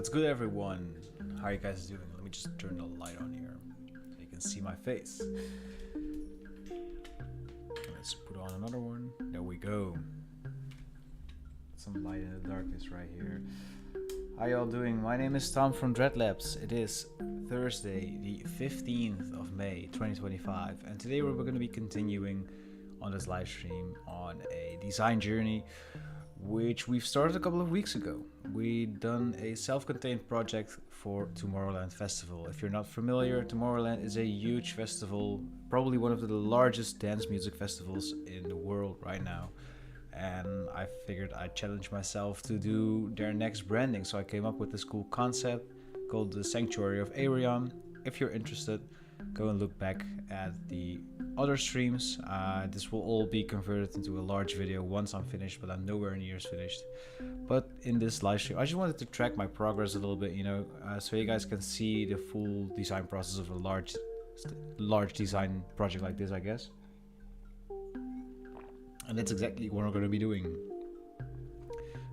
What's good, everyone? How are you guys doing? Let me just turn the light on here so you can see my face. Let's put on another one. There we go. Some light in the darkness right here. How y'all doing? My name is Tom from Dreadlabs. It is Thursday, the 15th of May, 2025, and today we're going to be continuing on this live stream on a design journey which we've started a couple of weeks ago. We've done a self-contained project for Tomorrowland Festival. If you're not familiar, Tomorrowland is a huge festival, probably one of the largest dance music festivals in the world right now. And I figured I'd challenge myself to do their next branding. So I came up with this cool concept called the Sanctuary of Arion. If you're interested, go and look back at the other streams. This will all be converted into a large video once I'm finished, but I'm nowhere near as finished. But in this live stream, I just wanted to track my progress a little bit, so you guys can see the full design process of a large design project like this, I guess. And that's exactly what we're going to be doing.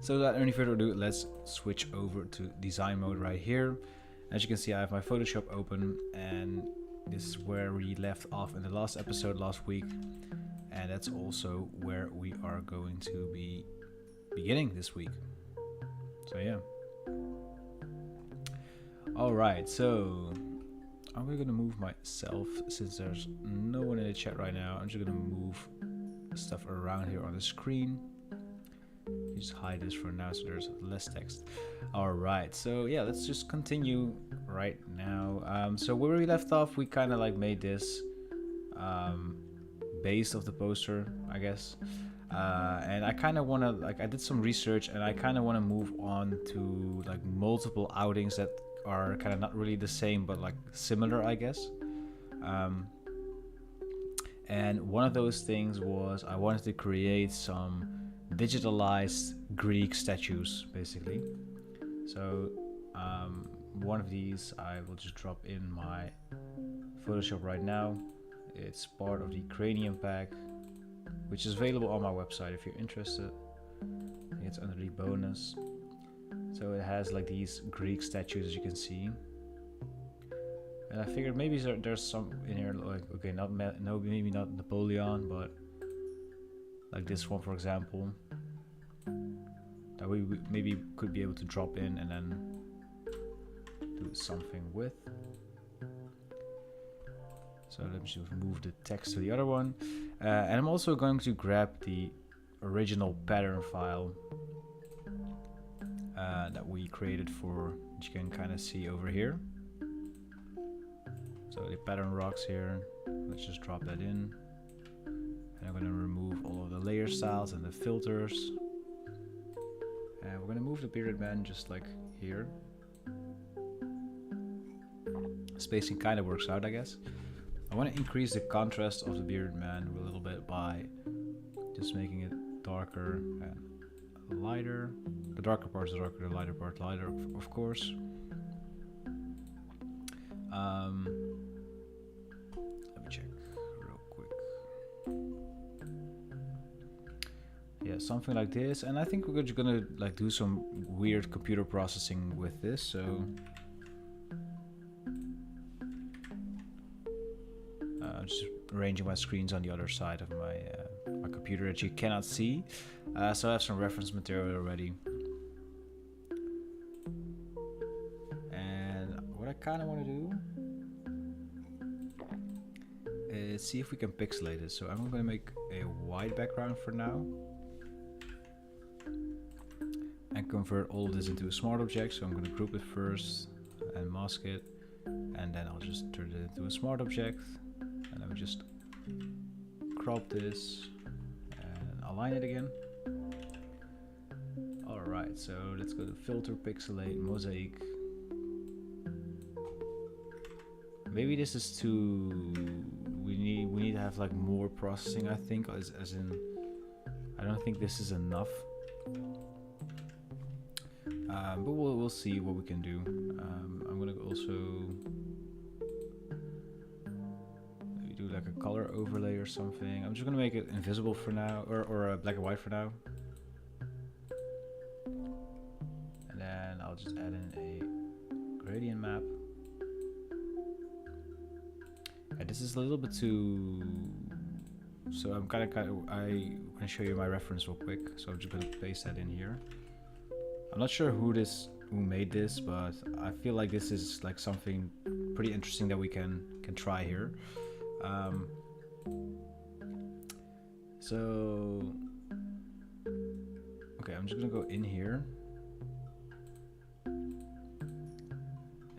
So without any further ado, let's switch over to design mode right here. As you can see, I have my Photoshop open, and this is where we left off in the last episode last week, and that's also where we are going to be beginning this week. So yeah. Alright, so I'm going to move myself, since there's no one in the chat right now. I'm just going to move stuff around here on the screen. Just hide this for now so there's less text. Alright, so yeah, let's just continue right now. So where we left off, we kind of like made this base of the poster, I guess. And I kind of want to, I did some research, and I kind of want to move on to like multiple outings that are kind of not really the same, but like similar, I guess. And one of those things was I wanted to create some digitalized Greek statues, basically. So one of these I will just drop in my Photoshop right now. It's part of the Cranium pack, which is available on my website if you're interested. I think it's under the bonus. So it has like these Greek statues, as you can see. And I figured maybe there's some in here like, okay, maybe not Napoleon, but like this one, for example, that we maybe could be able to drop in and then do something with. So let me just move the text to the other one, and I'm also going to grab the original pattern file that we created for, which you can kind of see over here. So the pattern rocks here, let's just drop that in. And I'm going to remove all of the layer styles and the filters. And we're going to move the bearded man just like here. Spacing kind of works out, I guess. I want to increase the contrast of the bearded man a little bit by just making it darker and lighter. The darker part is darker, the lighter part lighter, of course. Let me check real quick. Yeah, something like this, and I think we're just gonna like do some weird computer processing with this. So I'm just arranging my screens on the other side of my my computer that you cannot see. So I have some reference material already. And what I kind of want to do is see if we can pixelate it. So I'm going to make a white background for now and convert all of this into a smart object. So I'm going to group it first and mask it, and then I'll just turn it into a smart object, and then we just crop this and align it again. Alright, so let's go to filter, pixelate, mosaic. Maybe this is too, we need to have like more processing, I think, as in I don't think this is enough. But we'll see what we can do. I'm gonna also maybe do like a color overlay or something. I'm just gonna make it invisible for now, or black and white for now. And then I'll just add in a gradient map. And this is a little bit too. So I'm I'm gonna show you my reference real quick. So I'm just gonna paste that in here. I'm not sure who made this, but I feel like this is like something pretty interesting that we can try here. So okay, I'm just gonna go in here,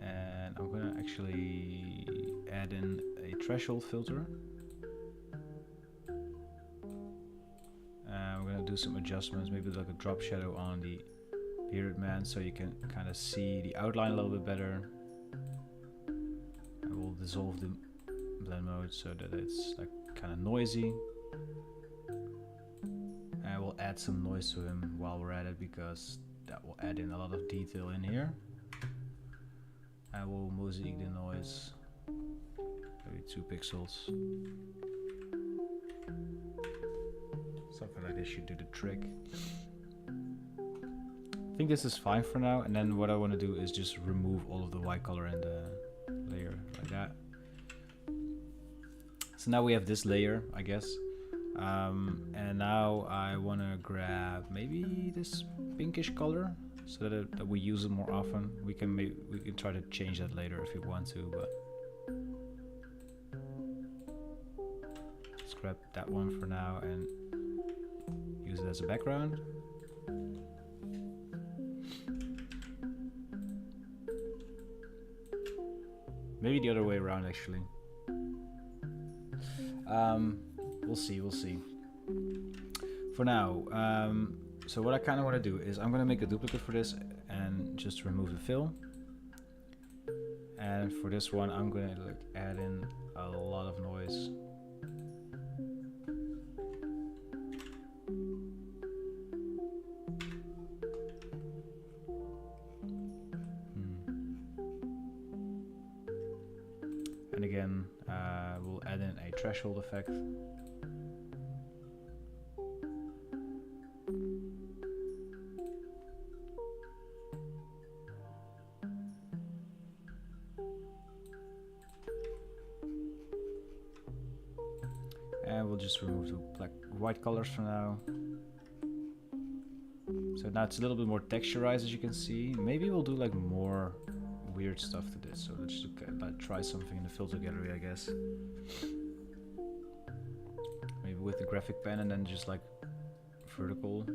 and I'm gonna actually add in a threshold filter. We're gonna do some adjustments, maybe like a drop shadow on the bearded man, so you can kind of see the outline a little bit better. I will dissolve the blend mode so that it's like kind of noisy. And we'll add some noise to him while we're at it, because that will add in a lot of detail in here. I will mosaic the noise, maybe 2 pixels. Something like this should do the trick. I think this is fine for now, and then what I want to do is just remove all of the white color in the layer like that. So now we have this layer, I guess. And now I want to grab maybe this pinkish color so that we use it more often. We can try to change that later if we want to, but let's grab that one for now and use it as a background. Maybe the other way around, actually. We'll see. For now, so what I kind of want to do is I'm going to make a duplicate for this and just remove the fill. And for this one, I'm going to add in a lot of noise. And again, we'll add in a threshold effect. And we'll just remove the white colors for now. So now it's a little bit more texturized, as you can see. Maybe we'll do like more weird stuff to this. So let's just try something in the filter gallery, I guess. Maybe with the graphic pen and then just like vertical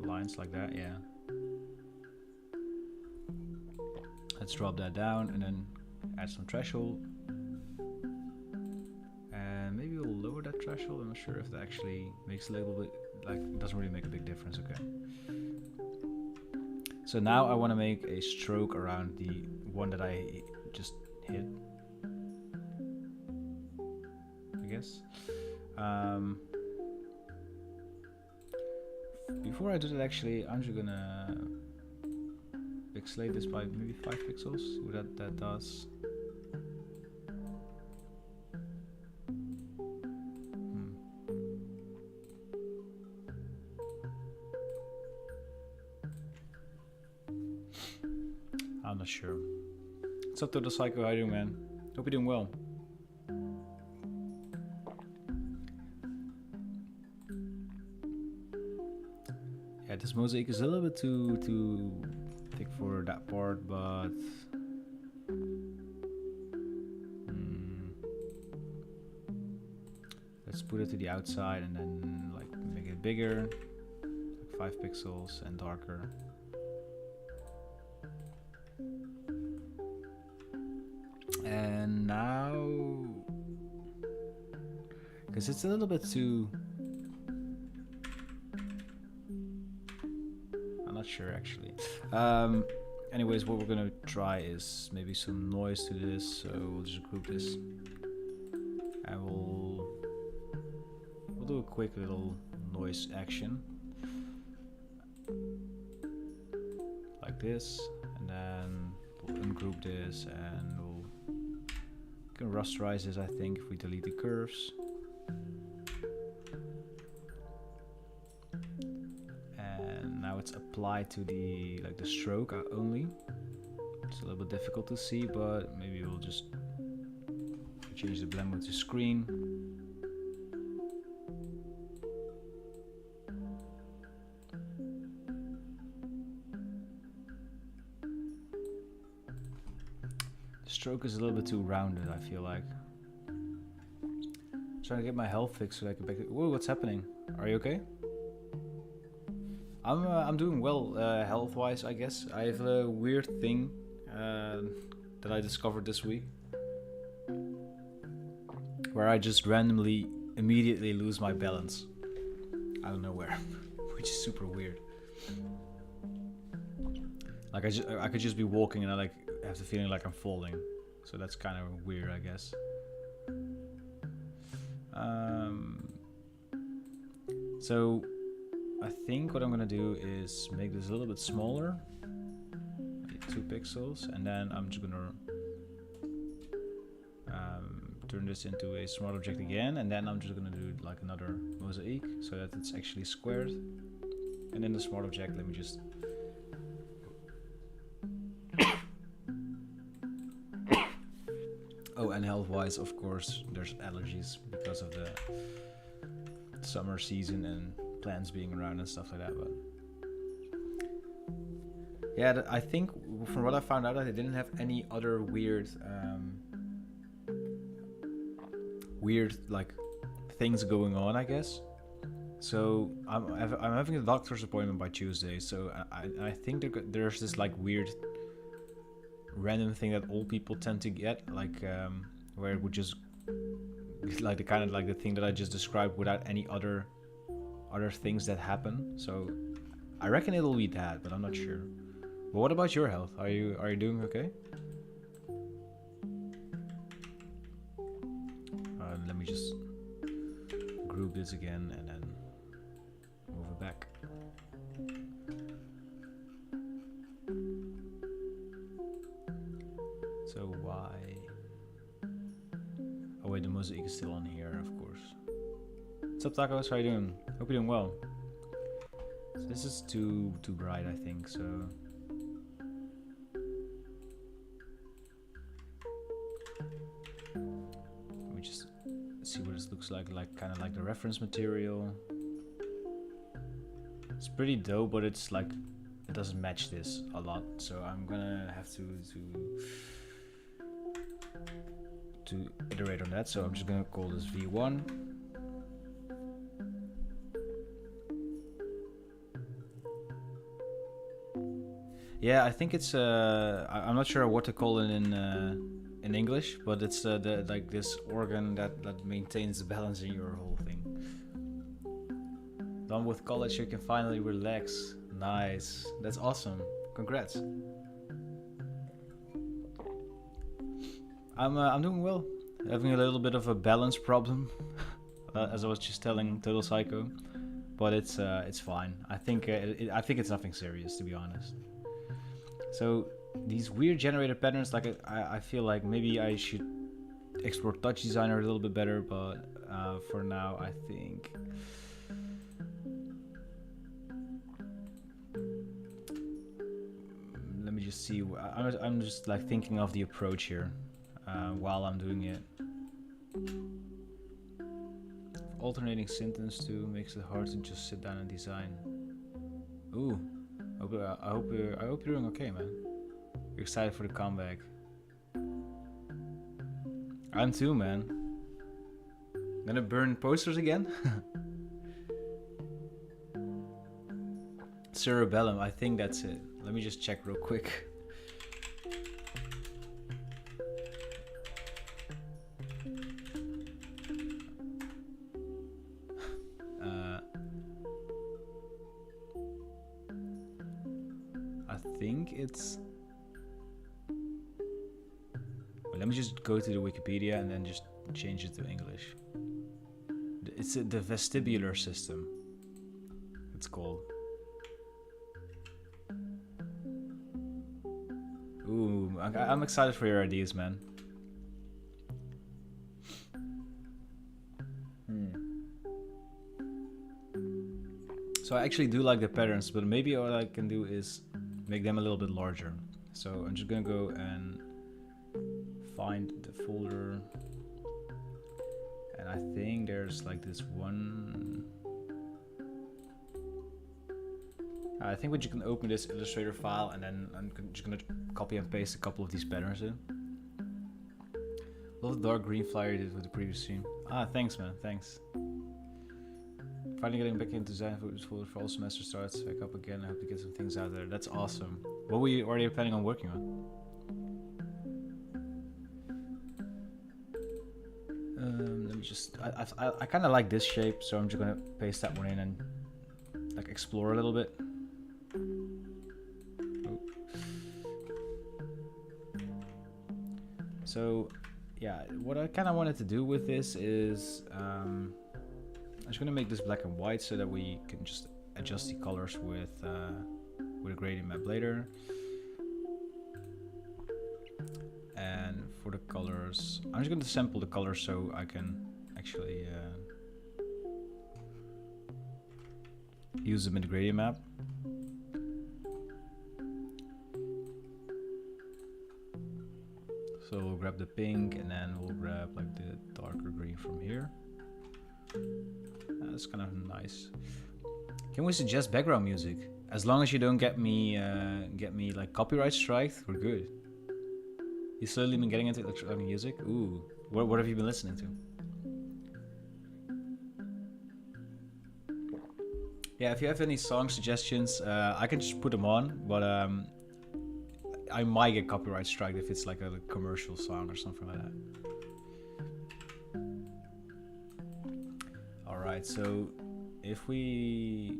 lines like that, yeah. Let's drop that down and then add some threshold. And maybe we'll lower that threshold. I'm not sure if that actually makes a little bit, like, it doesn't really make a big difference, okay. So now I want to make a stroke around the one that I just hit, I guess. Before I do that, actually, I'm just gonna pixelate this by maybe 5 pixels. See what that does. I'm not sure. What's up to the Psycho? How you doing, man? Hope you're doing well. Yeah, this mosaic is a little bit too thick for that part, but let's put it to the outside and then like make it bigger, like 5 pixels and darker. And now, because it's a little bit too, I'm not sure actually. Anyways, what we're gonna try is maybe some noise to this. So we'll just group this, and we'll do a quick little noise action like this, and then we'll ungroup this, and we can rasterize this, I think, if we delete the curves. And now it's it's applied to the stroke only. It's a little bit difficult to see, but maybe we'll just change the blend mode to screen. The stroke is a little bit too rounded, I feel like. Trying to get my health fixed so I can back it. Whoa, what's happening? Are you okay? I'm doing well health-wise, I guess. I have a weird thing that I discovered this week, where I just randomly, immediately lose my balance. I don't know where, which is super weird. Like I could just be walking and I like have the feeling like I'm falling, so that's kind of weird, I guess. So I think what I'm gonna do is make this a little bit smaller, 2 pixels, and then I'm just gonna turn this into a smart object again, and then I'm just gonna do like another mosaic so that it's actually squared. And then the smart object, let me just oh, and health wise, of course, there's allergies because of the summer season and plants being around and stuff like that. But yeah, I think from what I found out, that they didn't have any other weird like things going on, I guess. So I'm having a doctor's appointment by Tuesday, so I think there's this like weird random thing that all people tend to get, like where it would just like the kind of like the thing that I just described without any other things that happen. So I reckon it'll be that, but I'm not sure. But what about your health? Are you doing okay? Let me just group this again and then move it back. So why? Oh wait, the mosaic is still on here, of course. What's up, Tacos? How you doing? Hope you're doing well. So this is too bright, I think. So let me just see what this looks like kind of like the reference material. It's pretty dope, but it's like it doesn't match this a lot, so I'm gonna have to iterate on that. So I'm just gonna call this V1. Yeah, I think it's I'm not sure what to call it in English, but it's the like this organ that maintains the balance in your whole thing. Done with college, you can finally relax. Nice, that's awesome. Congrats. I'm doing well. Having a little bit of a balance problem, as I was just telling Total Psycho, but it's fine. I think it's nothing serious, to be honest. So these weird generated patterns, like I feel like maybe I should explore Touch Designer a little bit better, but for now I think let me just see. I'm just like thinking of the approach here while I'm doing it. Alternating sentence too makes it hard to just sit down and design. Ooh, I hope you're doing okay, man. You're excited for the comeback. I'm too, man. Gonna burn posters again? Cerebellum, I think that's it. Let me just check real quick. I think it's... Well, let me just go to the Wikipedia and then just change it to English. It's the vestibular system, it's called. Ooh, I'm excited for your ideas, man. So So I actually do like the patterns, but maybe what I can do is make them a little bit larger. So I'm just gonna go and find the folder, and I think there's like this one. I think what you can open this Illustrator file, and then I'm just gonna copy and paste a couple of these patterns in. Love the dark green flyer you did with the previous stream. Ah, thanks man, thanks. Finally getting back into design for fall semester starts back up again. I hope to get some things out there. That's awesome. What were you already planning on working on? Let me just. I kind of like this shape, so I'm just gonna paste that one in and like explore a little bit. Oh. So, yeah, what I kind of wanted to do with this is. I'm just gonna make this black and white so that we can just adjust the colors with a gradient map later. And for the colors, I'm just gonna sample the colors so I can actually use them in the gradient map. So we'll grab the pink and then we'll grab like the darker green from here. That's kind of nice. Can we suggest background music? As long as you don't get me like copyright strike, we're good. You slowly been getting into electronic music? Ooh, what have you been listening to? Yeah, if you have any song suggestions, I can just put them on, but I might get copyright strike if it's like a commercial song or something like that. Alright, so if I'm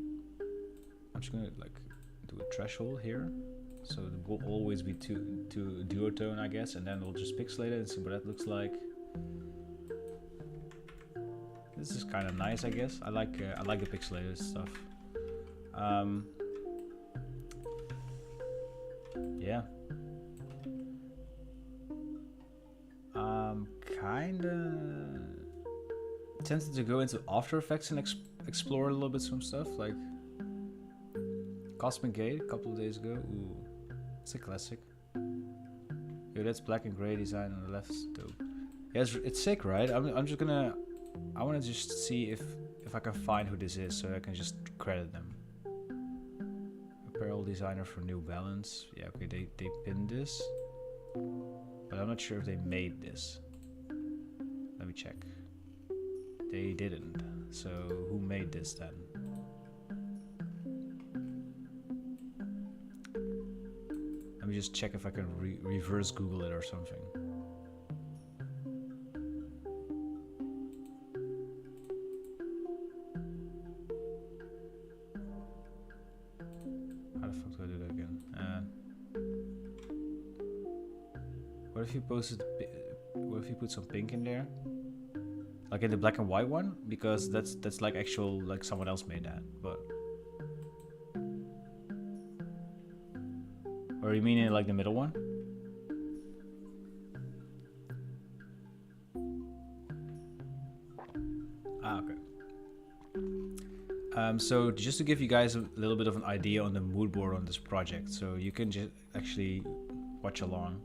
just gonna like do a threshold here, so it will always be two duotone, I guess, and then we'll just pixelate it and see what that looks like. This is kind of nice, I guess. I like the pixelated stuff. Yeah. Kinda tempted to go into After Effects and explore a little bit some stuff like Cosmic Gate a couple of days ago. Ooh, it's a classic. Yo, that's black and gray design on the left. Dope. Yeah, it's sick, right? I'm just gonna. I want to just see if I can find who this is, so I can just credit them. Apparel designer for New Balance. Yeah, okay, they pinned this, but I'm not sure if they made this. Let me check. They didn't. So who made this then? Let me just check if I can reverse Google it or something. How the fuck do I do that again? What if you posted? What if you put some pink in there? Like in the black and white one, because that's like actual, like someone else made that, but. Or you mean in like the middle one? Ah, okay. So just to give you guys a little bit of an idea on the mood board on this project, so you can just actually watch along.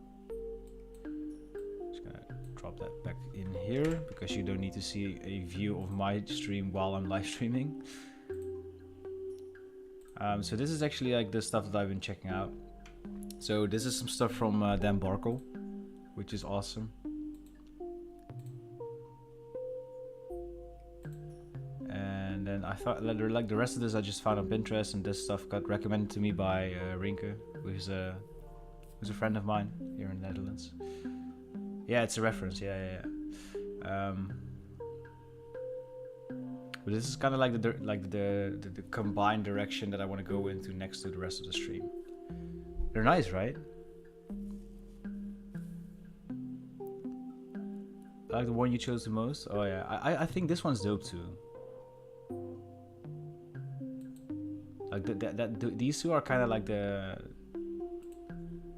Just gonna drop that back in here because you don't need to see a view of my stream while I'm live streaming. So this is actually like the stuff that I've been checking out. So this is some stuff from Dan Barkle, which is awesome. And then I thought like the rest of this I just found on Pinterest, and this stuff got recommended to me by Rinke, who's a friend of mine here in the Netherlands. Yeah, it's a reference. Yeah. But this is kind of like the combined direction that I want to go into next to the rest of the stream. They're nice, right? I like the one you chose the most. Oh yeah, I think this one's dope too. Like these two are kind of like the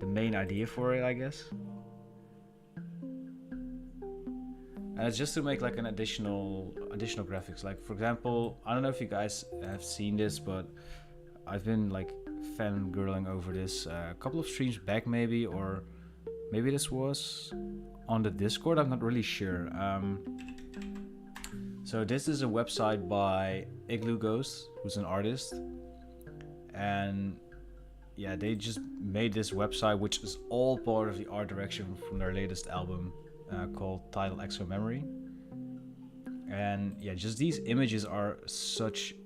main idea for it, I guess. and it's just to make like an additional graphics. Like for example, I don't know if you guys have seen this, but I've been like fangirling over this a couple of streams back, maybe, or maybe this was on the Discord. I'm not really sure. So this is a website by Igloo Ghost, who's an artist, and yeah, they just made this website, which is all part of the art direction from their latest album called Tidal Exo Memory. And yeah, just these images are such,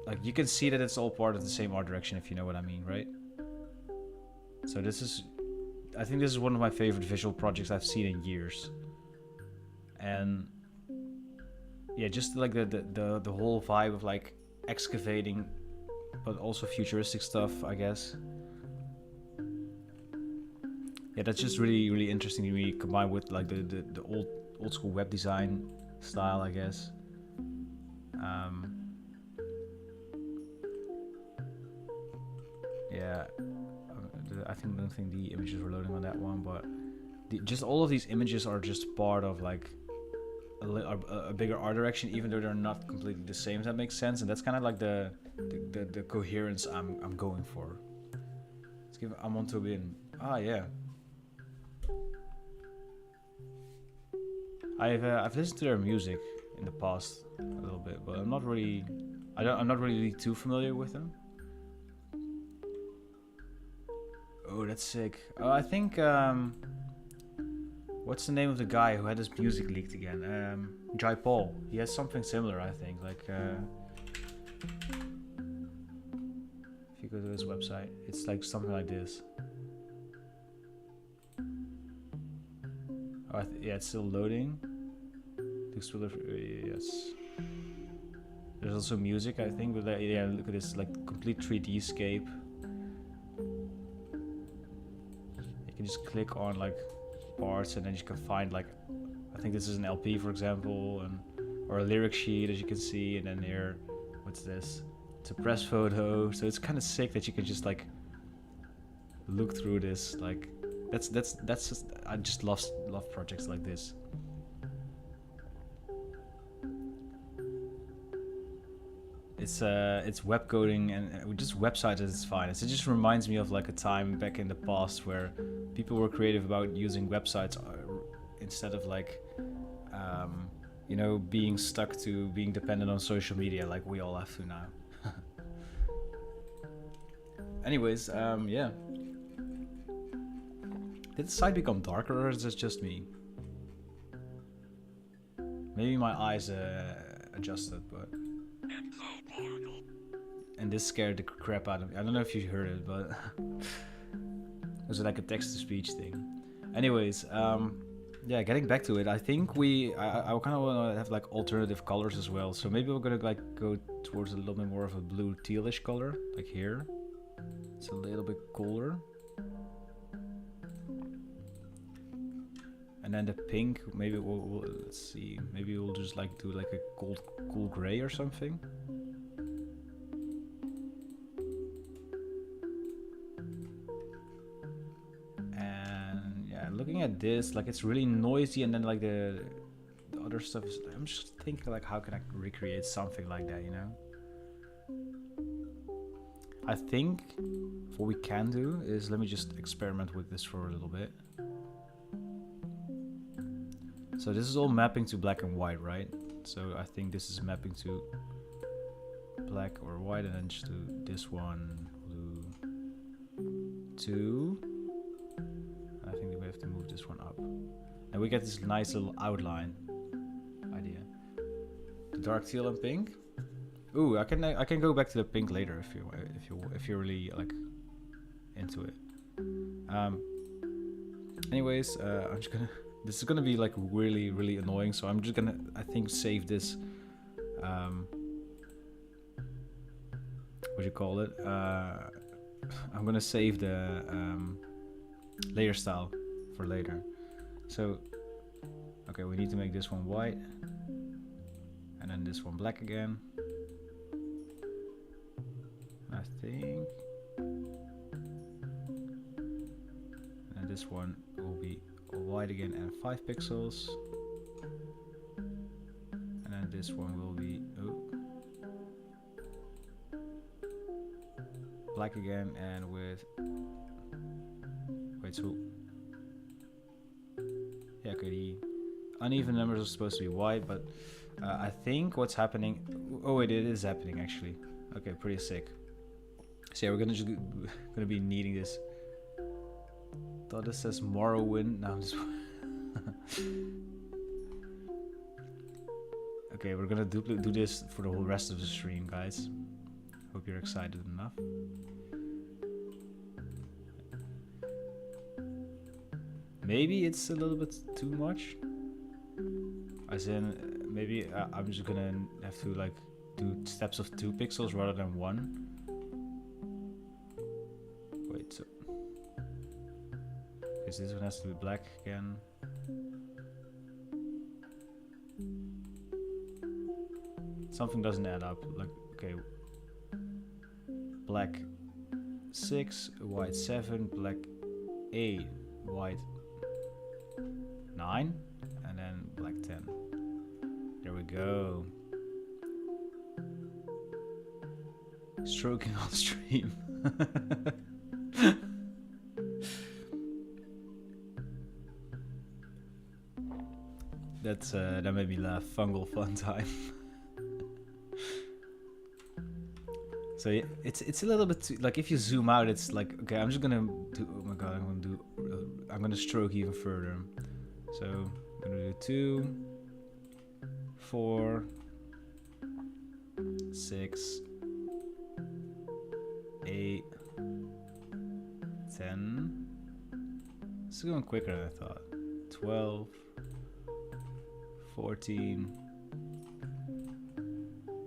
like, you can see that it's all part of the same art direction, if you know what I mean, right? So this is, I think this is one of my favorite visual projects I've seen in years. And yeah, just like the whole vibe of like excavating, but also futuristic stuff, I guess. Yeah, that's just really interesting to me, combined with like the old school web design style, I guess. Yeah, I don't think the images were loading on that one, but just all of these images are just part of like a bigger art direction, even though they're not completely the same. If that makes sense, and that's kind of like the coherence I'm going for. Let's give I'm on to win. Ah, yeah. I've listened to their music in the past a little bit, but I'm not really too familiar with them. Oh, that's sick. Oh, I think what's the name of the guy who had his music leaked again? Jai Paul. He has something similar, I think. Like, if you go to his website, it's like something like this. Oh, yeah, it's still loading. Yes. There's also music, I think. But yeah, look at this, like complete 3D scape. You can just click on like parts, and then you can find like, I think this is an LP, for example, or a lyric sheet, as you can see, and then here, what's this? It's a press photo. So it's kind of sick that you can just like look through this. Like that's just, I just love projects like this. It's web coding and just websites is fine. It just reminds me of like a time back in the past where people were creative about using websites instead of like being stuck to being dependent on social media like we all have to now. Anyways, yeah. Did the site become darker, or is this just me? Maybe my eyes adjusted, but... And this scared the crap out of me. I don't know if you heard it, but... Was it like a text-to-speech thing? Anyways, yeah, getting back to it, I think I kind of want to have like alternative colors as well. So maybe we're gonna like go towards a little bit more of a blue tealish color, like here. It's a little bit cooler. And then the pink, maybe we'll let's see, maybe we'll just like do like a cool gray or something. And yeah, looking at this, like it's really noisy, and then like the other stuff is, I'm just thinking like, how can I recreate something like that, you know? I think what we can do is, let me just experiment with this for a little bit. So this is all mapping to black and white, right? So I think this is mapping to black or white, and then just do this one, blue 2. I think we have to move this one up. And we get this nice little outline idea. The dark teal and pink. Ooh, I can go back to the pink later if you're really like into it. Anyways, I'm just gonna. This is gonna be like really annoying, so I'm just gonna, I think, save this. What do you call it? I'm gonna save the layer style for later. So, okay, we need to make this one white, and then this one black again. I think, and this one will be white again and 5 pixels. this one will be black again, and with so yeah, okay, the uneven numbers are supposed to be white, but I think what's happening, oh wait, it is happening actually. Okay, pretty sick. So yeah, we're gonna be needing this. Thought this says Morrowind. No, I'm just okay, we're gonna do this for the whole rest of the stream, guys. Hope you're excited enough. Maybe it's a little bit too much. As in, maybe I'm just gonna have to like do steps of 2 pixels rather than 1. Wait, so because this one has to be black again. Something doesn't add up. Like, okay, black 6, white 7, black 8, white 9, and then black 10. There we go. Stroking on stream. That made me laugh. Fungal fun time. So yeah, it's a little bit too, like if you zoom out, it's like, okay, I'm just gonna do. Oh my god, I'm gonna stroke even further. So I'm gonna do 2, 4, 6, 8, 10. This is going quicker than I thought. 12, 14,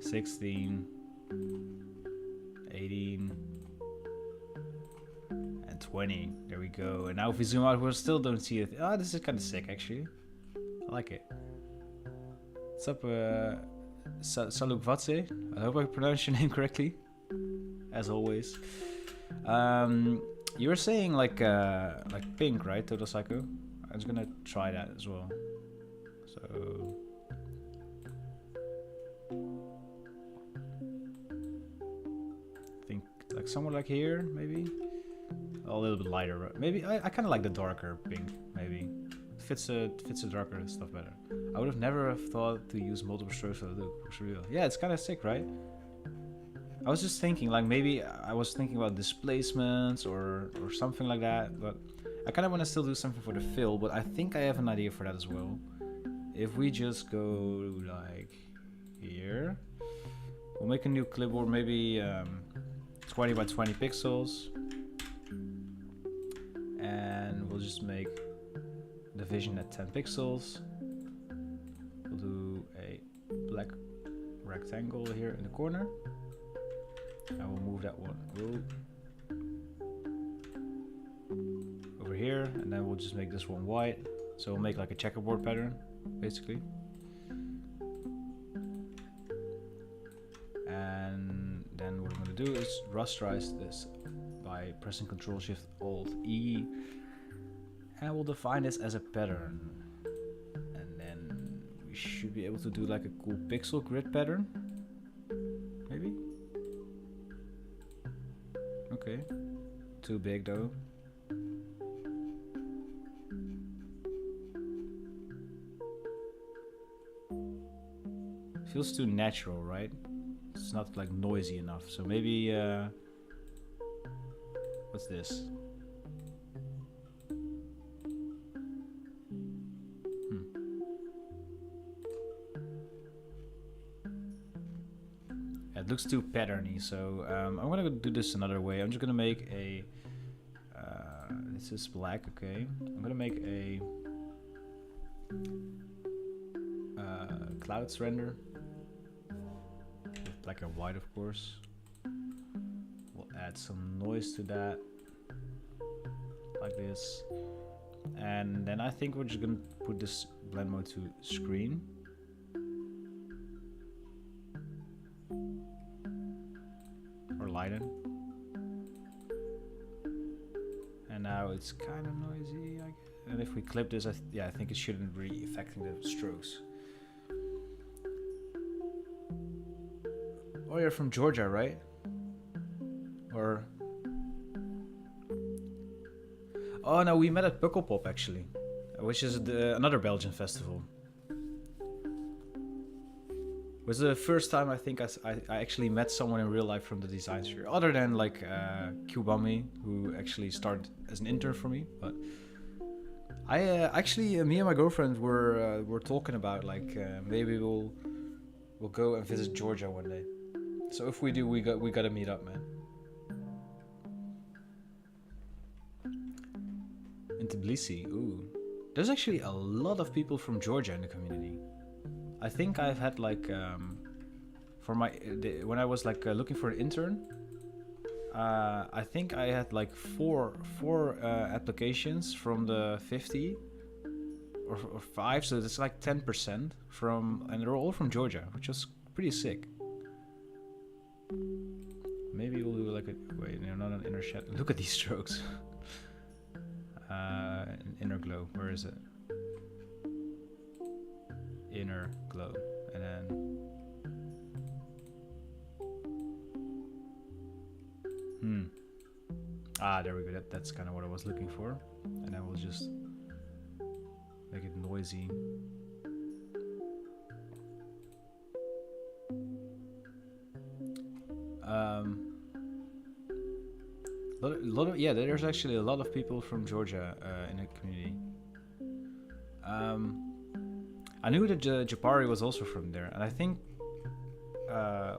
16, 18, and 20. There we go. And now if we zoom out, we still don't see it. Ah, this is kind of sick actually. I like it. What's up, Saluk Vatse? I hope I pronounced your name correctly, as always. You were saying like pink, right, Total Psycho? I'm just gonna try that as well. So I think like somewhere like here, maybe a little bit lighter. Right? Maybe I kind of like the darker pink. Maybe fits the darker stuff better. I would have never have thought to use multiple strokes for the look. For real. Yeah, it's kind of sick, right? I was just thinking like maybe I was thinking about displacements or something like that, but I kind of want to still do something for the fill. But I think I have an idea for that as well. If we just go like here, we'll make a new clipboard, maybe 20 by 20 pixels, and we'll just make the vision at 10 pixels. We'll do a black rectangle here in the corner. I will move that one over here, and then we'll just make this one white. So we'll make like a checkerboard pattern, basically. And then what I'm going to do is rasterize this by pressing Ctrl Shift Alt E, and we'll define this as a pattern. And then we should be able to do like a cool pixel grid pattern, maybe. Okay, too big though. Feels too natural, right? It's not like noisy enough. So maybe what's this? It looks too patterny, so I'm gonna do this another way. I'm just gonna make a this is black, okay. I'm gonna make a clouds render with black and white, of course. We'll add some noise to that, like this, and then I think we're just gonna put this blend mode to screen. Or lighten. And now it's kind of noisy, I guess. And if we clip this, I think it shouldn't be affecting the strokes. Oh, you're from Georgia, right? Or... Oh no, we met at Pukkelpop actually, which is another Belgian festival. It was the first time I think I actually met someone in real life from the design sphere, other than like Kubami, who actually started as an intern for me. But I actually, me and my girlfriend were talking about like maybe we'll go and visit Georgia one day. So if we do, we gotta meet up, man. In Tbilisi, ooh. There's actually a lot of people from Georgia in the community. I think I've had like, for my, when I was like looking for an intern, I think I had like four applications from the 50 or 5, so that's like 10% from, and they're all from Georgia, which was pretty sick. Maybe we'll do like a, wait, no, not an inner shadow. Look at these strokes. An inner glow, where is it? Inner glow, and then there we go. That's kind of what I was looking for, and I will just make it noisy. Yeah, there's actually a lot of people from Georgia in the community. I knew that Japari was also from there, and I think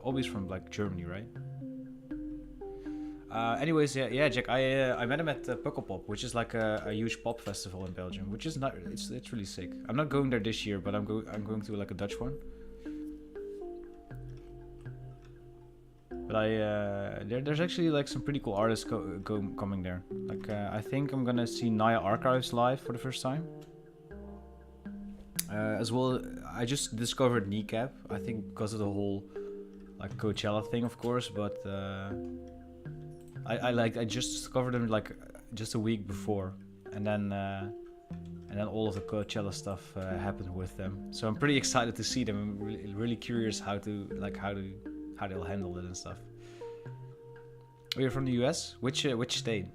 Obi's from like Germany, right? Anyways, yeah, Jack. I met him at Pukkelpop, which is like a huge pop festival in Belgium, which is not. It's really sick. I'm not going there this year, but I'm going to like a Dutch one. But there's actually like some pretty cool artists coming there. Like I think I'm gonna see Naya Archives live for the first time. As well, I just discovered Kneecap. I think because of the whole like Coachella thing, of course. But I just discovered them like just a week before, and then all of the Coachella stuff happened with them. So I'm pretty excited to see them. I'm really curious how they'll handle it and stuff. Oh, you're from the US? Which state?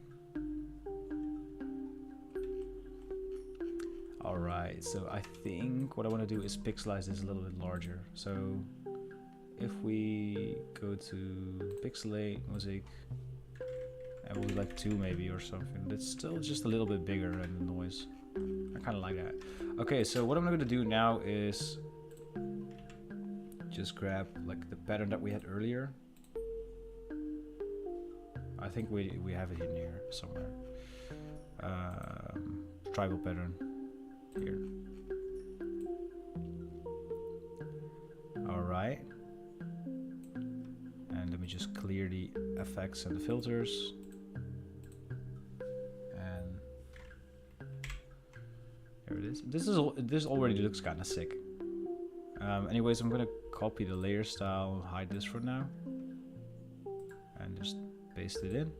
Alright, so I think what I want to do is pixelize this a little bit larger. So if we go to pixelate, mosaic, and we'll do like 2 maybe or something. That's still just a little bit bigger and the noise. I kind of like that. Okay, so what I'm going to do now is just grab like the pattern that we had earlier. I think we have it in here somewhere. Tribal pattern here. Alright. And let me just clear the effects and the filters. And there it is. This already looks kind of sick. Anyways, I'm gonna copy the layer style, hide this for now, and just paste it in.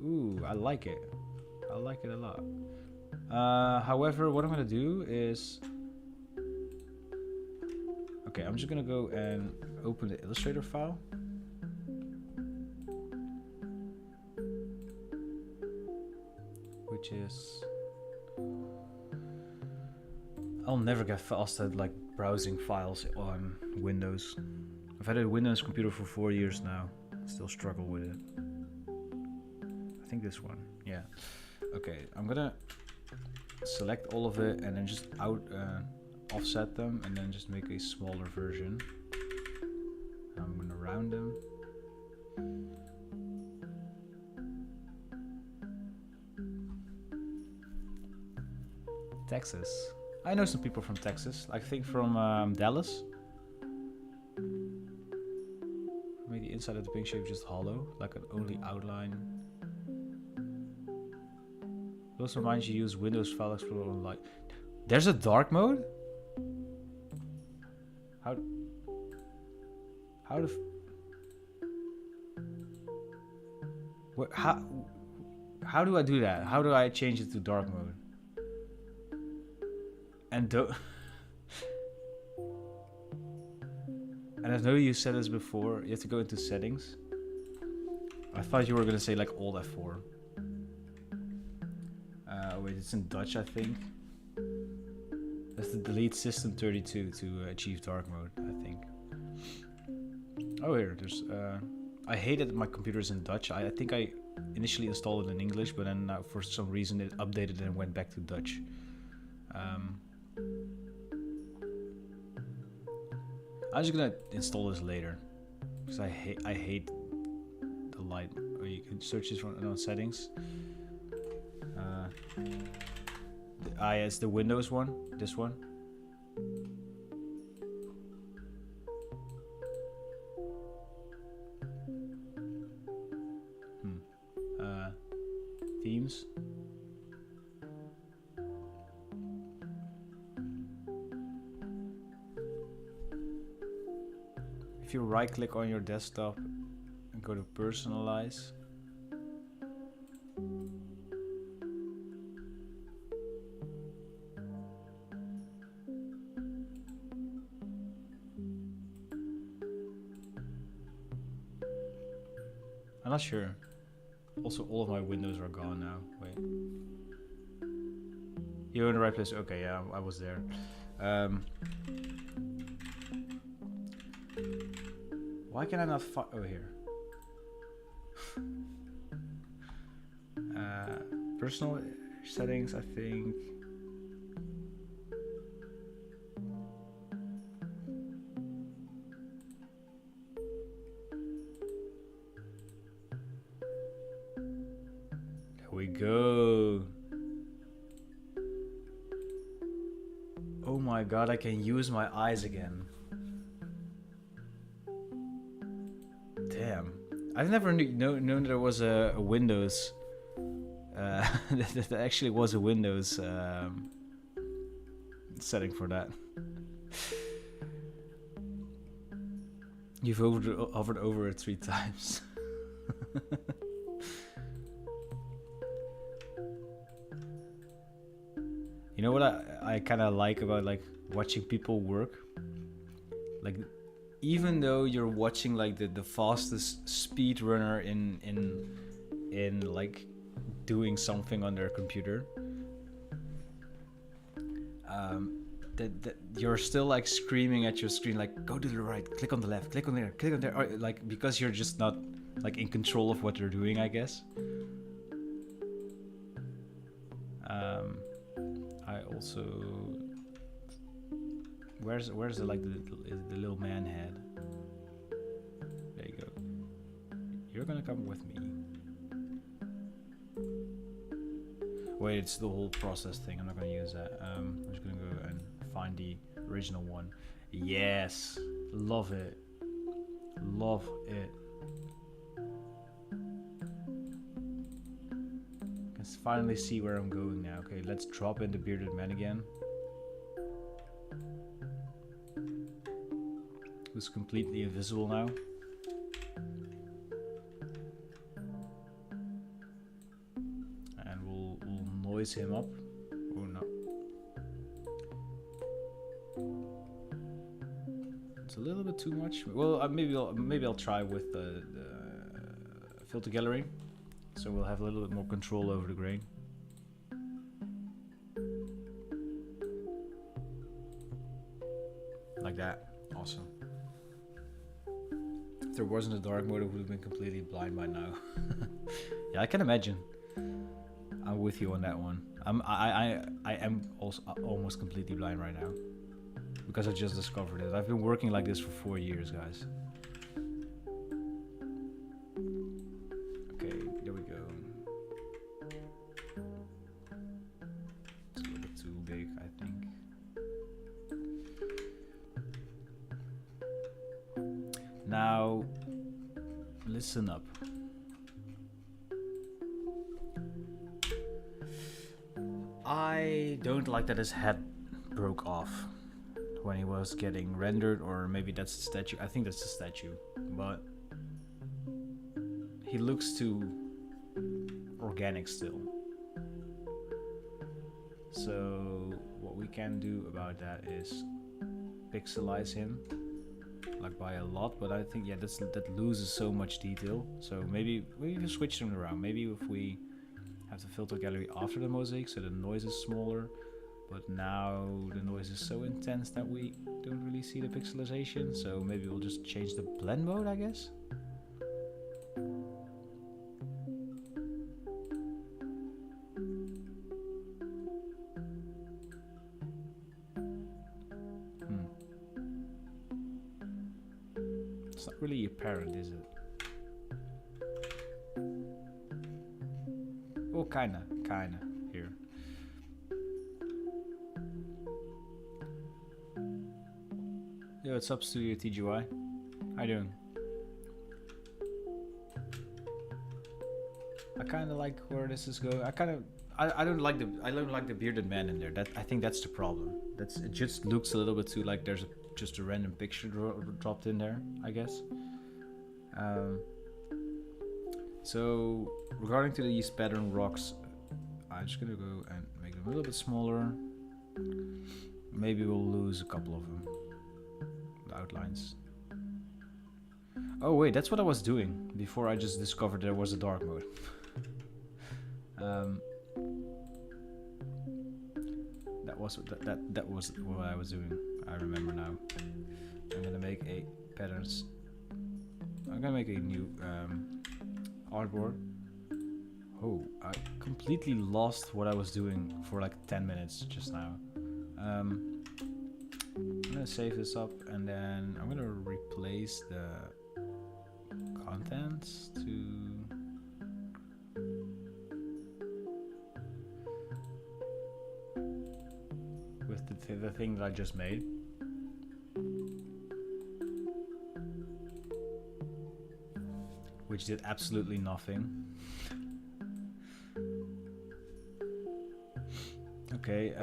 Ooh, I like it. I like it a lot. However, what I'm gonna do is, okay, I'm just gonna go and open the Illustrator file. Which is, I'll never get fast at like browsing files on Windows. I've had a Windows computer for 4 years now. Still struggle with it. I think this one, yeah. Okay, I'm gonna select all of it and then just offset them and then just make a smaller version. I'm gonna round them. Texas. I know some people from Texas. I think from Dallas. Make the inside of the pink shape just hollow, like an only outline. It also reminds you to use Windows File Explorer on light. There's a dark mode? How do I do that? How do I change it to dark mode? And And I know you said this before, you have to go into settings. I thought you were gonna say like Alt F4. Wait, it's in Dutch, I think. That's the delete system 32 to achieve dark mode, I think. Oh, here, there's... I hate that my computer is in Dutch. I think I initially installed it in English, but then for some reason it updated and went back to Dutch. I'm just gonna install this later, because I hate the light. Or you can search this on settings. It's the Windows one. This one. Themes. If you right click on your desktop and go to personalize, I'm not sure. Also, all of my windows are gone now. Wait. You're in the right place. Okay, yeah, I was there. Why can I not find... Oh, here. Personal settings, I think. There we go. Oh my god, I can use my eyes again. Damn. I've never known there was a Windows... that actually was a Windows setting for that. You've hovered over it 3 times. You know what I kind of like about like watching people work? Like, even though you're watching like the fastest speedrunner in like doing something on their computer, that you're still like screaming at your screen like, go to the right, click on the left, click on there, click on there, or, like, because you're just not like in control of what they're doing, I guess. I also, where's the like the little man head? There you go. You're gonna come with me. Wait, it's the whole process thing. I'm not gonna use that. I'm just gonna go and find the original one. Yes, love it, love it. Can finally see where I'm going now. Okay, let's drop in the bearded man again, who's completely invisible now. Noise him up. Oh no. It's a little bit too much. Well, maybe I'll try with the filter gallery, so we'll have a little bit more control over the grain. Like that. Awesome. If there wasn't a dark mode, I would have been completely blind by now. Yeah, I can imagine. I'm with you on that one. I am also almost completely blind right now, because I just discovered it. I've been working like this for 4 years, guys. Okay, there we go. It's a little bit too big, I think. Now, listen up. I don't like that his head broke off when he was getting rendered, or maybe that's the statue. I think that's the statue, but he looks too organic still. So what we can do about that is pixelize him like by a lot, but I think yeah, that loses so much detail. So maybe we switch them around. Maybe if we have the filter gallery after the mosaic, so the noise is smaller, but now the noise is so intense that we don't really see the pixelization. So maybe we'll just change the blend mode, I guess. It's not really apparent, is it? Oh, kinda here. Yo, what's up, Studio TGY? How you doing? I kind of like where this is going. I don't like the bearded man in there. I think that's the problem. It just looks a little bit too like there's just a random picture dropped in there, I guess. So regarding to these pattern rocks, I'm just gonna go and make them a little bit smaller. Maybe we'll lose a couple of them. The outlines. Oh wait, that's what I was doing before I just discovered there was a dark mode. That was what I was doing. I remember now. I'm gonna make a patterns. I'm gonna make a new artboard. Oh, I completely lost what I was doing for like 10 minutes just now. I'm gonna save this up and then I'm gonna replace the contents to with the thing that I just made. Which did absolutely nothing. Okay,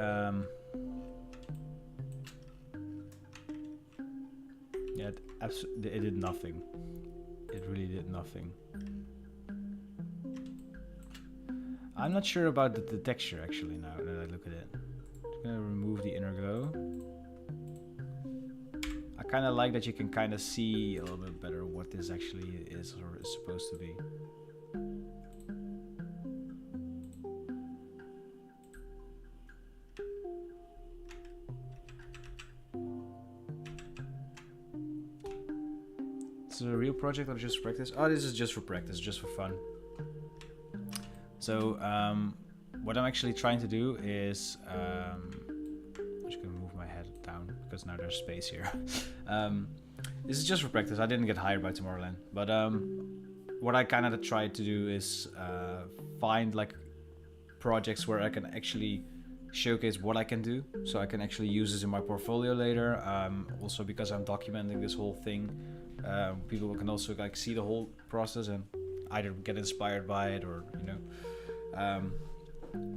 yeah, it did nothing. It really did nothing. I'm not sure about the texture actually now that I look at it. I'm gonna remove the inner glow. I kind of like that you can kind of see a little bit better what this actually is or is supposed to be. Is it a real project or just for practice? Oh, this is just for practice, just for fun. So what I'm actually trying to do is I'm just gonna move my head down because now there's space here. This is just for practice. I didn't get hired by Tomorrowland, but what I kind of tried to do is find like projects where I can actually showcase what I can do, so I can actually use this in my portfolio later. Also because I'm documenting this whole thing, people can also like see the whole process and either get inspired by it or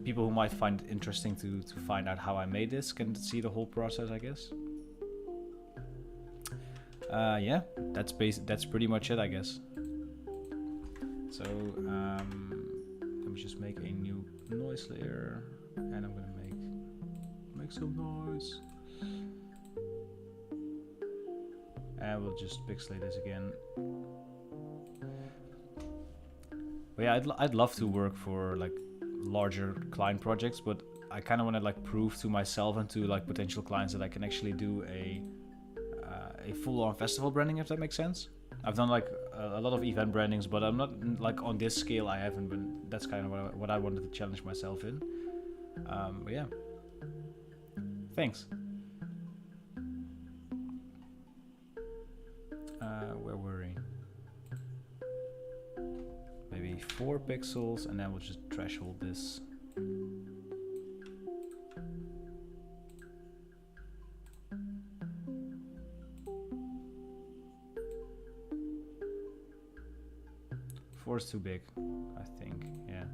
people who might find it interesting to find out how I made this can see the whole process, I guess. Yeah, that's pretty much it, I guess. So let me just make a new noise layer, and I'm gonna make some noise, and we'll just pixelate this again. But yeah, I'd love to work for like larger client projects, but I kind of want to like prove to myself and to like potential clients that I can actually do a full-on festival branding, if that makes sense. I've done like a lot of event brandings, but I'm not like on this scale. I haven't been. That's kind of what I wanted to challenge myself in. But yeah, thanks. Where were we? Maybe 4 pixels, and then we'll just threshold this. Four is too big, I think. Yeah.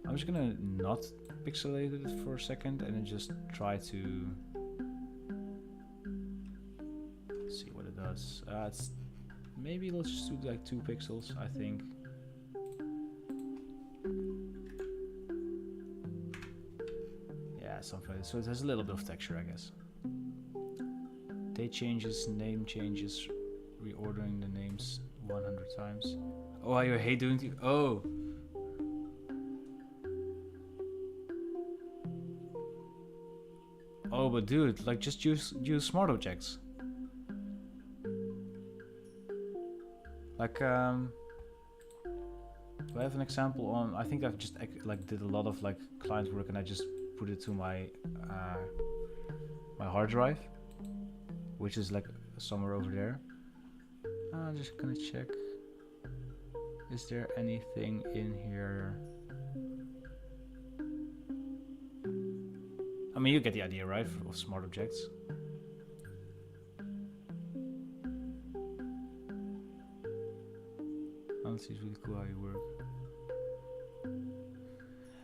I'm just gonna not pixelate it for a second and then just try to see what it does. Maybe let's just do like 2 pixels, I think. Yeah, something like that. So it has a little bit of texture, I guess. Date changes, name changes, reordering the names 100 times. Oh, you hate doing the... Oh! Oh, but dude, like just use smart objects. Like, do I have an example on... I think I've just like did a lot of like client work and I just put it to my my hard drive, which is like somewhere over there. I'm just gonna check. Is there anything in here? I mean, you get the idea, right, of smart objects. Honestly, it's really cool how you work.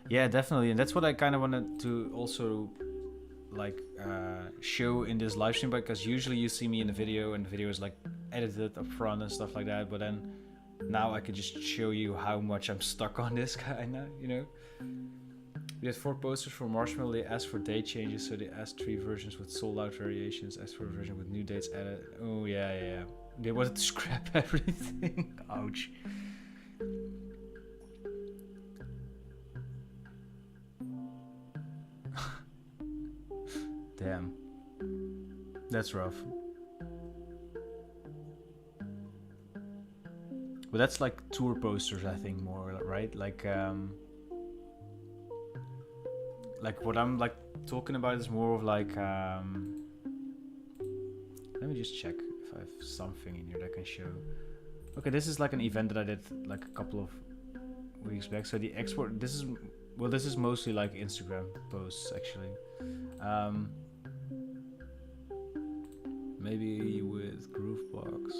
Yeah, definitely, and that's what I kind of wanted to also like show in this live stream, because usually you see me in the video and the video is like edited up front and stuff like that, but then now I can just show you how much I'm stuck on this kind of, you know. We had 4 posters for Marshmallow. They asked for date changes, so they asked 3 versions with sold out variations, asked for a version with new dates added. Oh yeah. They wanted to scrap everything. Ouch. Damn. That's rough. But that's like tour posters, I think, more, right? Like what I'm like talking about is more of like let me just check if I have something in here that I can show. Okay, this is like an event that I did like a couple of weeks back. So the export, this is mostly like Instagram posts actually. Maybe with Groovebox.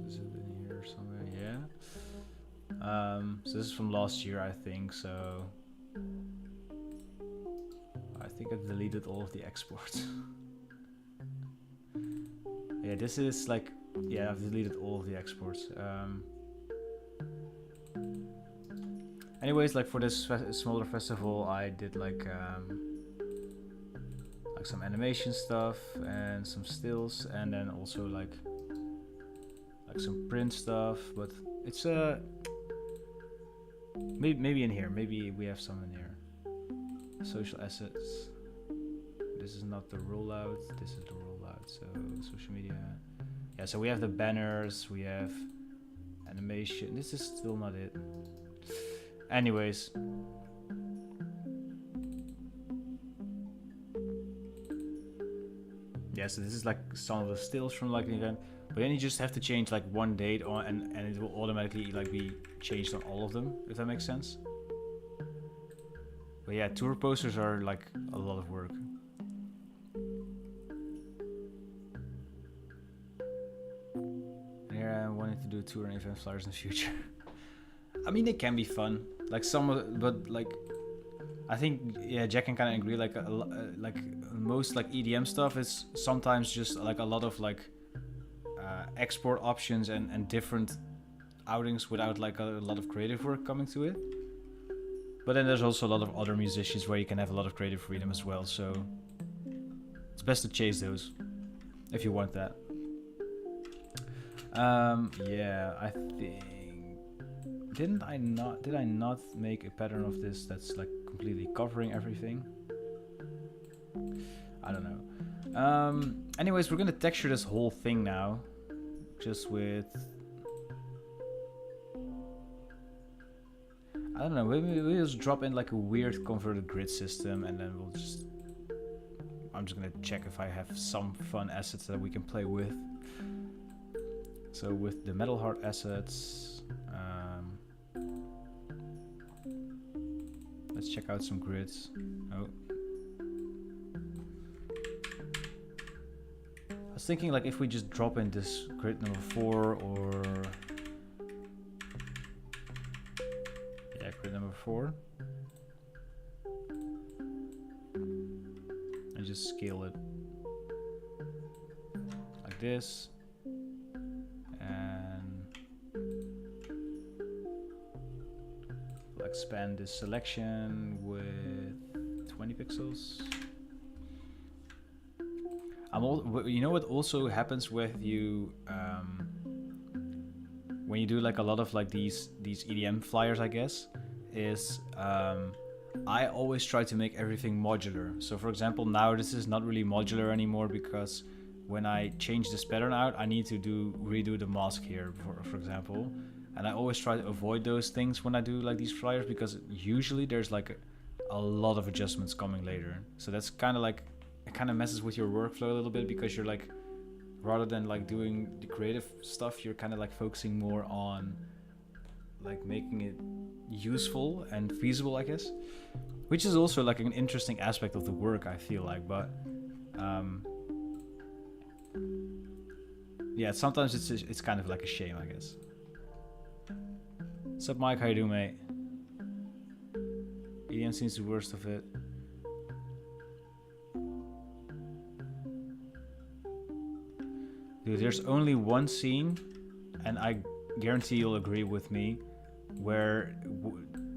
Is it in here somewhere? Yeah. So this is from last year, I think. So I think I've deleted all of the exports. Yeah, this is like, yeah, I've deleted all of the exports. Anyways, like for this smaller festival, I did like some animation stuff and some stills, and then also like some print stuff. But it's maybe in here. Maybe we have some in here. Social assets. This is not the rollout. This is the rollout. So social media. Yeah. So we have the banners. We have animation. This is still not it. Anyways. Yeah, so this is like some of the stills from like an event, but then you just have to change like one date on, and it will automatically like be changed on all of them, if that makes sense. But yeah, tour posters are like a lot of work. Yeah, I wanted to do tour and event flyers in the future. I mean, they can be fun, like some of, but like I think, yeah, Jack can kind of agree. Like most like EDM stuff is sometimes just like a lot of like export options and different outings without like a lot of creative work coming to it. But then there's also a lot of other musicians where you can have a lot of creative freedom as well. So it's best to chase those if you want that. Yeah, I think. Did I not make a pattern of this that's like completely covering everything? I don't know. Anyways, we're gonna texture this whole thing now, just with, I don't know, maybe we'll just drop in like a weird converted grid system, and then I'm just gonna check if I have some fun assets that we can play with. So with the metal heart assets, let's check out some grids. Oh. I was thinking like if we just drop in this grid number 4 or... Yeah, grid number 4. And just scale it like this. And we'll expand this selection with 20 pixels. You know what also happens with you when you do like a lot of like these EDM flyers, I guess, is I always try to make everything modular. So for example, now this is not really modular anymore because when I change this pattern out, I need to redo the mask here, for example. And I always try to avoid those things when I do like these flyers because usually there's like a lot of adjustments coming later. So that's kind of like, it kind of messes with your workflow a little bit because you're like, rather than like doing the creative stuff, you're kind of like focusing more on like making it useful and feasible, I guess, which is also like an interesting aspect of the work, I feel like. But yeah, sometimes it's kind of like a shame, I guess. What's up, Mike? How you doing, mate? EDM seems the worst of it. Dude, there's only one scene, and I guarantee you'll agree with me, where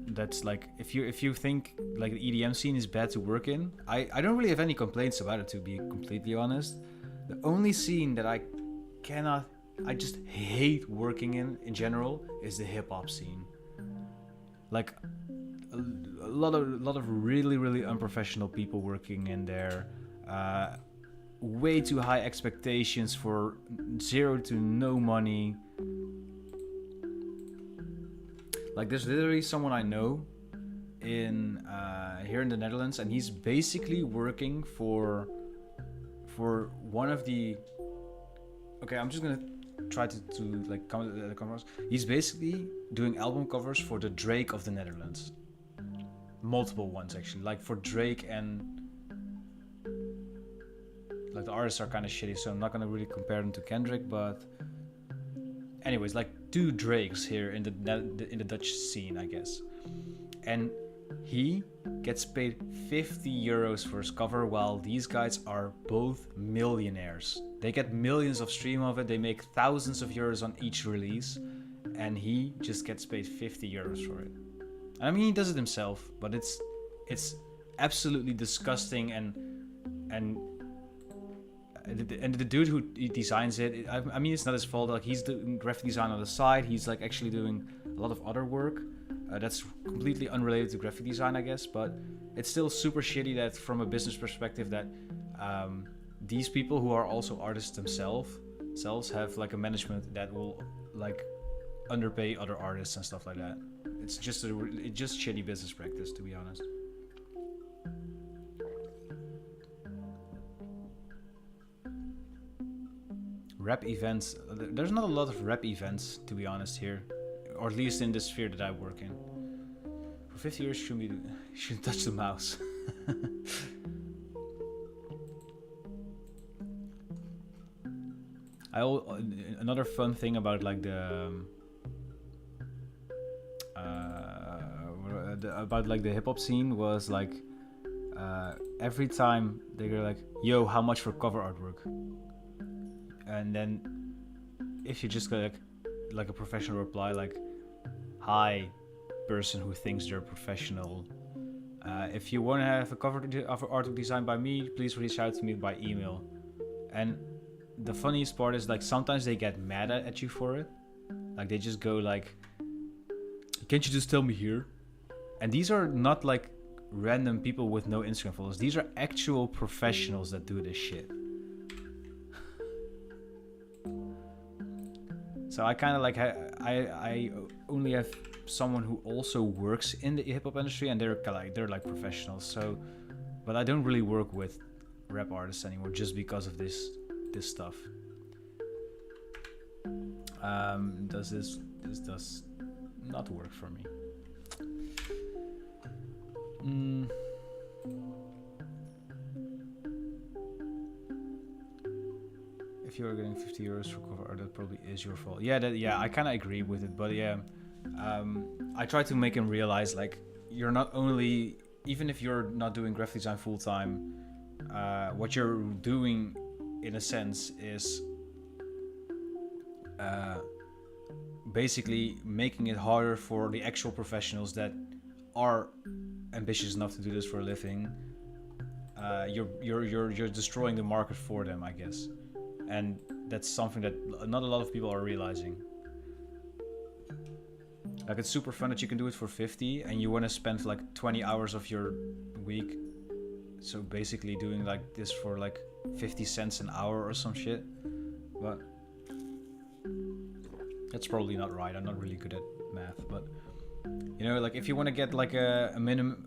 that's like, if you think like the EDM scene is bad to work in, I don't really have any complaints about it, to be completely honest. The only scene that I just hate working in general is the hip hop scene. Like a lot of really unprofessional people working in there. Way too high expectations for zero to no money. Like there's literally someone I know in here in the Netherlands, and he's basically working for one of the. Okay, I'm just gonna try to like comment the covers. He's basically doing album covers for the Drake of the Netherlands. Multiple ones actually, like for Drake, and like the artists are kind of shitty, so I'm not gonna really compare them to Kendrick, but anyways, like 2 Drakes here in the Dutch scene, I guess. And he gets paid 50 euros for his cover, while these guys are both millionaires. They get millions of stream of it, they make thousands of euros on each release, and he just gets paid 50 euros for it. And I mean, he does it himself, but it's absolutely disgusting, and the dude who designs it, I mean, it's not his fault. Like, he's doing graphic design on the side. He's like actually doing a lot of other work that's completely unrelated to graphic design, I guess. But it's still super shitty that, from a business perspective, that these people who are also artists themselves have like a management that will like underpay other artists and stuff like that. It's just shitty business practice, to be honest. Rap events. There's not a lot of rap events, to be honest, here, or at least in the sphere that I work in. For 50 years, shouldn't touch the mouse. Another fun thing about like the hip hop scene was like every time they were like, "Yo, how much for cover artwork?" And then if you just got like a professional reply, like, "Hi, person who thinks they're professional. If you want to have a cover artwork designed by me, please reach out to me by email." And the funniest part is, like, sometimes they get mad at you for it. Like, they just go like, "Can't you just tell me here?" And these are not like random people with no Instagram followers. These are actual professionals that do this shit. So I kind of like, I only have someone who also works in the hip hop industry, and they're like professionals. So, but I don't really work with rap artists anymore just because of this stuff. This does not work for me. If you're getting 50 euros for cover art, that probably is your fault. Yeah, I kind of agree with it, but yeah, I try to make him realize, like, you're not only, even if you're not doing graphic design full time, what you're doing, in a sense, is basically making it harder for the actual professionals that are ambitious enough to do this for a living, you're destroying the market for them, I guess, and that's something that not a lot of people are realizing. Like, it's super fun that you can do it for 50, and you want to spend like 20 hours of your week, so basically doing like this for like 50 cents an hour or some shit. But that's probably not right. I'm not really good at math, but you know, like if you want to get like a minimum,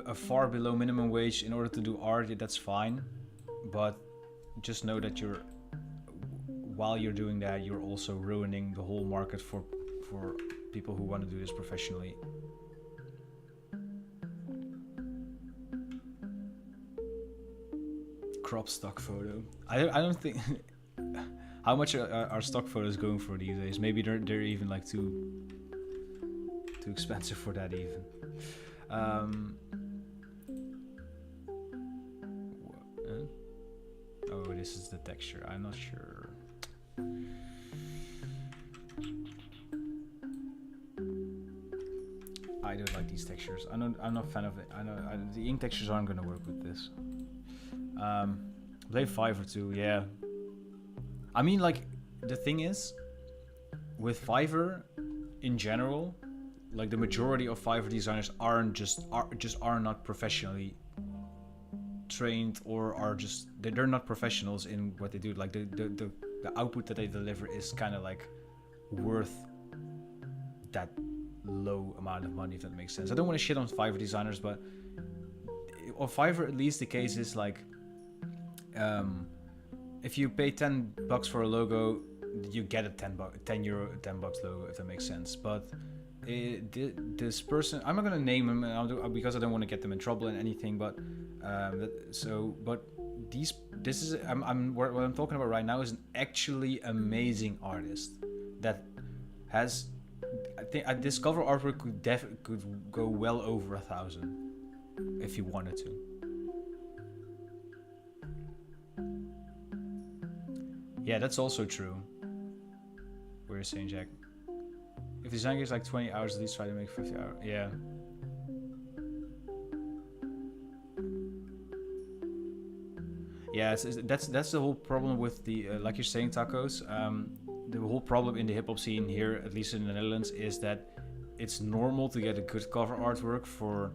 a far below minimum wage in order to do art, that's fine. But just know that while you're doing that, you're also ruining the whole market for people who want to do this professionally. Crop stock photo. I don't think. How much are stock photos going for these days? Maybe they're even like too expensive for that even. Oh, this is the texture. I'm not sure. I don't like these textures. I'm not a fan of it. I know the ink textures aren't gonna work with this. Play Fiverr too, yeah. I mean, like, the thing is, with Fiverr, in general, like the majority of Fiverr designers are not professionally trained, or they're not professionals in what they do. Like the output that they deliver is kind of like worth that low amount of money, if that makes sense. I don't want to shit on Fiverr designers, but on Fiverr at least the case is like, if you pay $10 for a logo, you get a $10 logo, if that makes sense. But this person, I'm not gonna name him because I don't want to get them in trouble and anything. But what I'm talking about right now is an actually amazing artist that has. I think this cover artwork could go well over 1,000 if you wanted to. Yeah, that's also true. What you're saying, Jack. If the design gets like 20 hours, at least try to make 50 hours. Yeah. Yeah, that's the whole problem with the like you're saying, tacos. The whole problem in the hip hop scene here, at least in the Netherlands, is that it's normal to get a good cover artwork for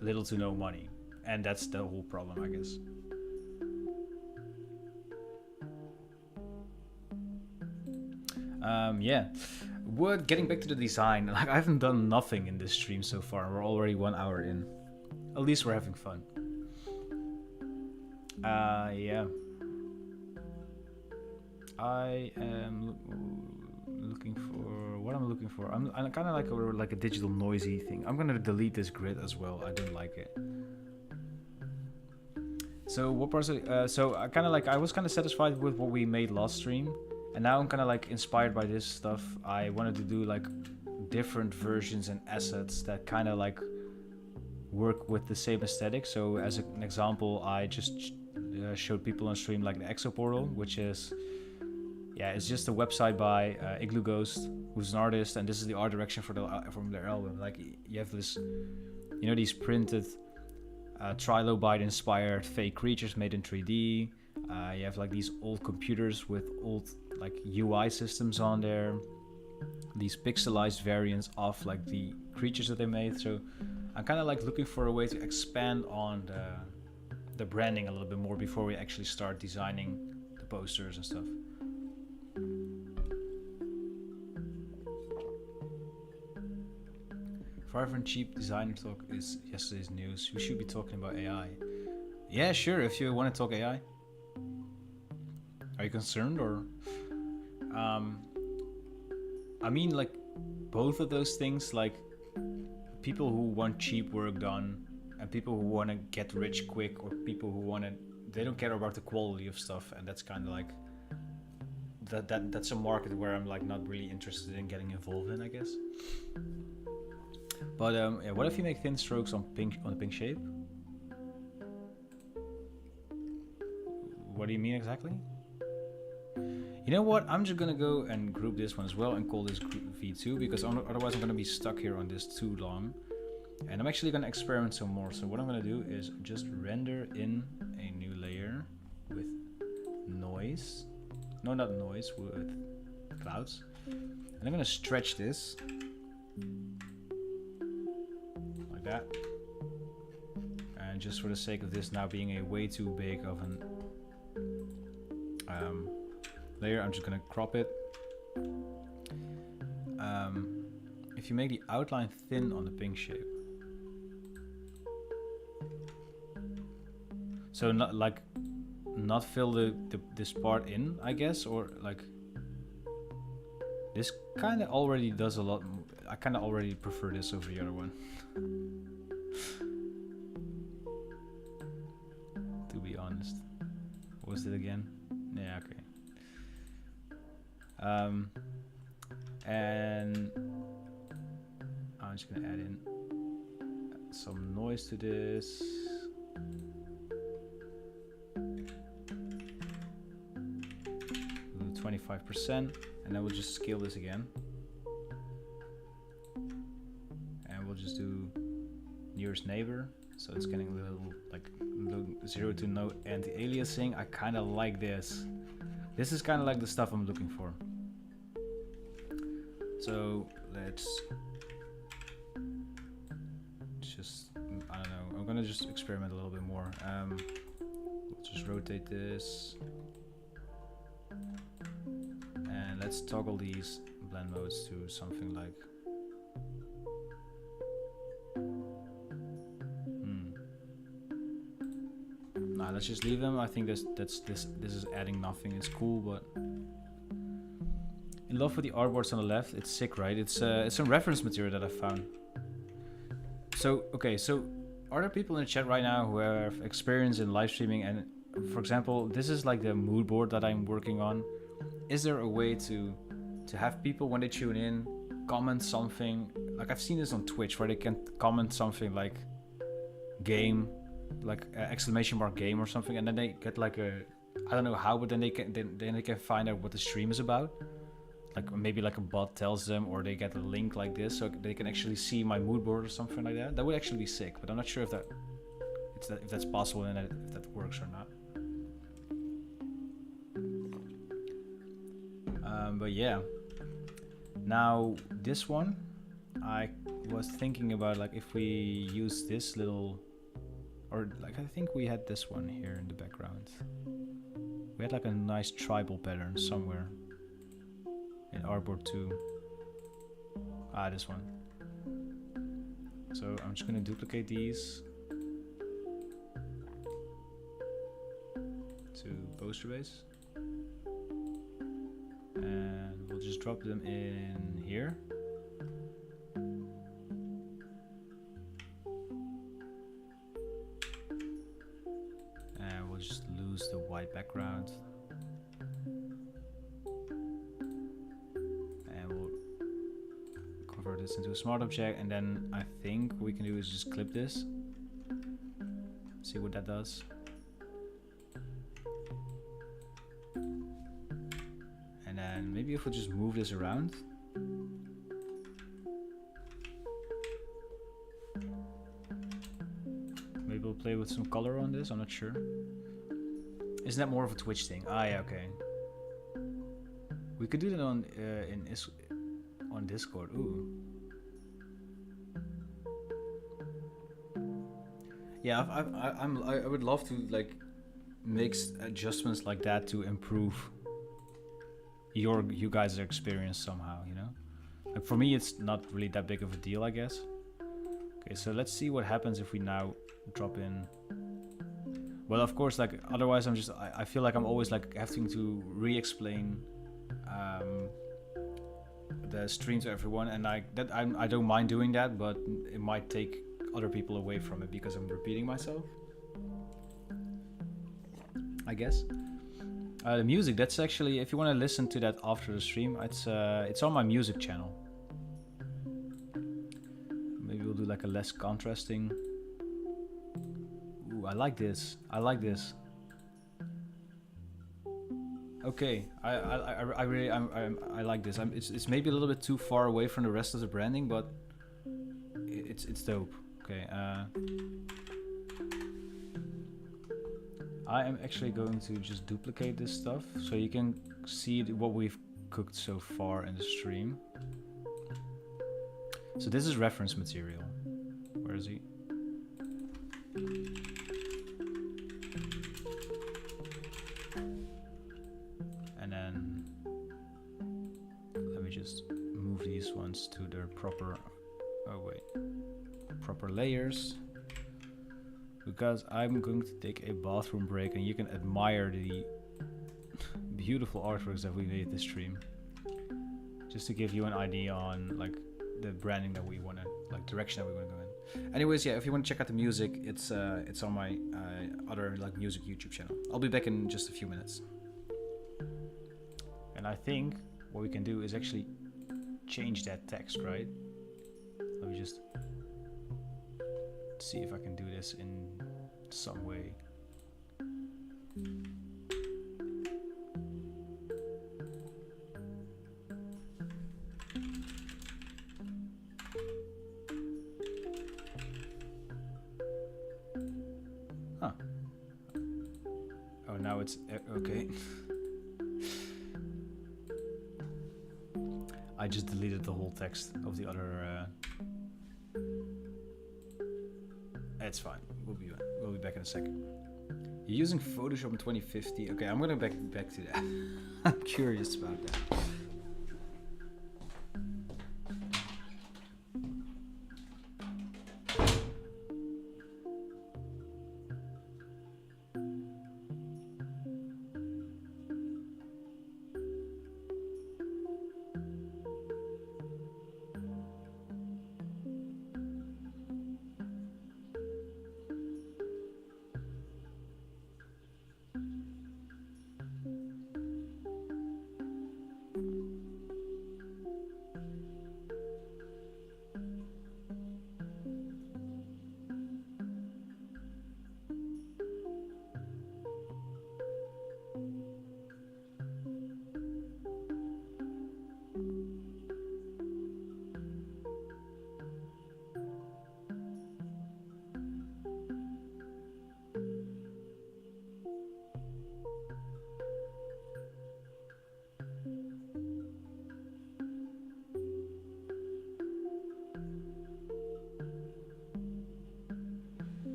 little to no money, and that's the whole problem, I guess. Yeah. Getting back to the design, like I haven't done nothing in this stream so far. We're already 1 hour in. At least we're having fun. Yeah. I am looking for what I'm looking for. I'm kind of like a digital noisy thing. I'm gonna delete this grid as well. I don't like it. So what parts? So I was kind of satisfied with what we made last stream. And now I'm kind of like inspired by this stuff. I wanted to do like different versions and assets that kind of like work with the same aesthetic. So as an example, I just showed people on stream like the Exo Portal, which is, yeah, it's just a website by Igloo Ghost, who's an artist, and this is the art direction for from their album. Like you have this, you know, these printed trilobite inspired fake creatures made in 3D. You have like these old computers with old like UI systems on there, these pixelized variants of like the creatures that they made. So I'm kind of like looking for a way to expand on the branding a little bit more before we actually start designing the posters and stuff. Fiverr and cheap designer talk is yesterday's news. We should be talking about AI. Yeah, sure, if you want to talk AI. Are you concerned or? I mean, like, both of those things, like, people who want cheap work done and people who want to get rich quick, or people who they don't care about the quality of stuff, and that's kind of like, that's a market where I'm like not really interested in getting involved in, I guess. But yeah, what if you make thin strokes on the pink shape? What do you mean exactly? You know what? I'm just gonna go and group this one as well and call this group V2, because otherwise I'm gonna be stuck here on this too long. And I'm actually gonna experiment some more. So what I'm gonna do is just render in a new layer with noise. No, not noise, with clouds. And I'm gonna stretch this like that. And just for the sake of this now being a way too big of an layer, I'm just gonna crop it. If you make the outline thin on the pink shape, so not fill this part in, I guess, or like this kind of already does a lot. I kind of already prefer this over the other one. To be honest. What was it again? Yeah, okay. And I'm just gonna add in some noise to this. 25%, and then we'll just scale this again. And we'll just do nearest neighbor, so it's getting a little like 0 to no anti-aliasing. I kind of like this. This is kind of like the stuff I'm looking for. So let's just, I don't know, I'm gonna just experiment a little bit more. We'll just rotate this. And let's toggle these blend modes to something like nah, let's just leave them. I think this is adding nothing. It's cool, but in love with the artboards on the left. It's sick, right? It's some reference material that I found. So okay, so are there people in the chat right now who have experience in live streaming? And for example, this is like the mood board that I'm working on. Is there a way to have people, when they tune in, comment something? Like I've seen this on Twitch where they can comment something like game, like exclamation mark game or something, and then they get like a, I don't know how, but then they can find out what the stream is about. Like maybe like a bot tells them, or they get a link like this, so they can actually see my mood board or something like that. That would actually be sick, but I'm not sure if that's possible and if that works or not. But yeah, now this one, I was thinking about like if we use this little, or like I think we had this one here in the background. We had like a nice tribal pattern somewhere in artboard 2. Ah, this one. So I'm just gonna duplicate these to poster base. And we'll just drop them in here. And we'll just lose the white background. And we'll convert this into a smart object. And then I think what we can do is just clip this. See what that does. And maybe if we just move this around. Maybe we'll play with some color on this, I'm not sure. Isn't that more of a Twitch thing? Ah, yeah, okay. We could do that on Discord. Ooh. Yeah, I would love to like make adjustments like that to improve you guys' experience somehow, you know? Like for me, it's not really that big of a deal, I guess. Okay, so let's see what happens if we now drop in. Well, of course, like otherwise I feel like I'm always like having to re-explain the stream to everyone, and I don't mind doing that, but it might take other people away from it because I'm repeating myself, I guess. The music, that's actually, if you want to listen to that after the stream, it's on my music channel. Maybe we'll do like a less contrasting. Ooh, I like this. I like this. Okay, I really I like this. It's maybe a little bit too far away from the rest of the branding, but it's dope. Okay, I am actually going to just duplicate this stuff so you can see what we've cooked so far in the stream. So this is reference material. Where is he? And then let me just move these ones to their proper, oh wait, proper layers. Because I'm going to take a bathroom break and you can admire the beautiful artworks that we made this stream. Just to give you an idea on like the branding that we want to, like direction that we want to go in. Anyways, yeah, if you want to check out the music, it's on my other like music YouTube channel. I'll be back in just a few minutes. And I think what we can do is actually change that text, right? Let me just see if I can do this in some way. Huh. Oh, now it's okay. I just deleted the whole text of the other. It's fine. We'll be back in a second. You're using Photoshop in 2050. Okay, I'm gonna back to that. I'm curious about that.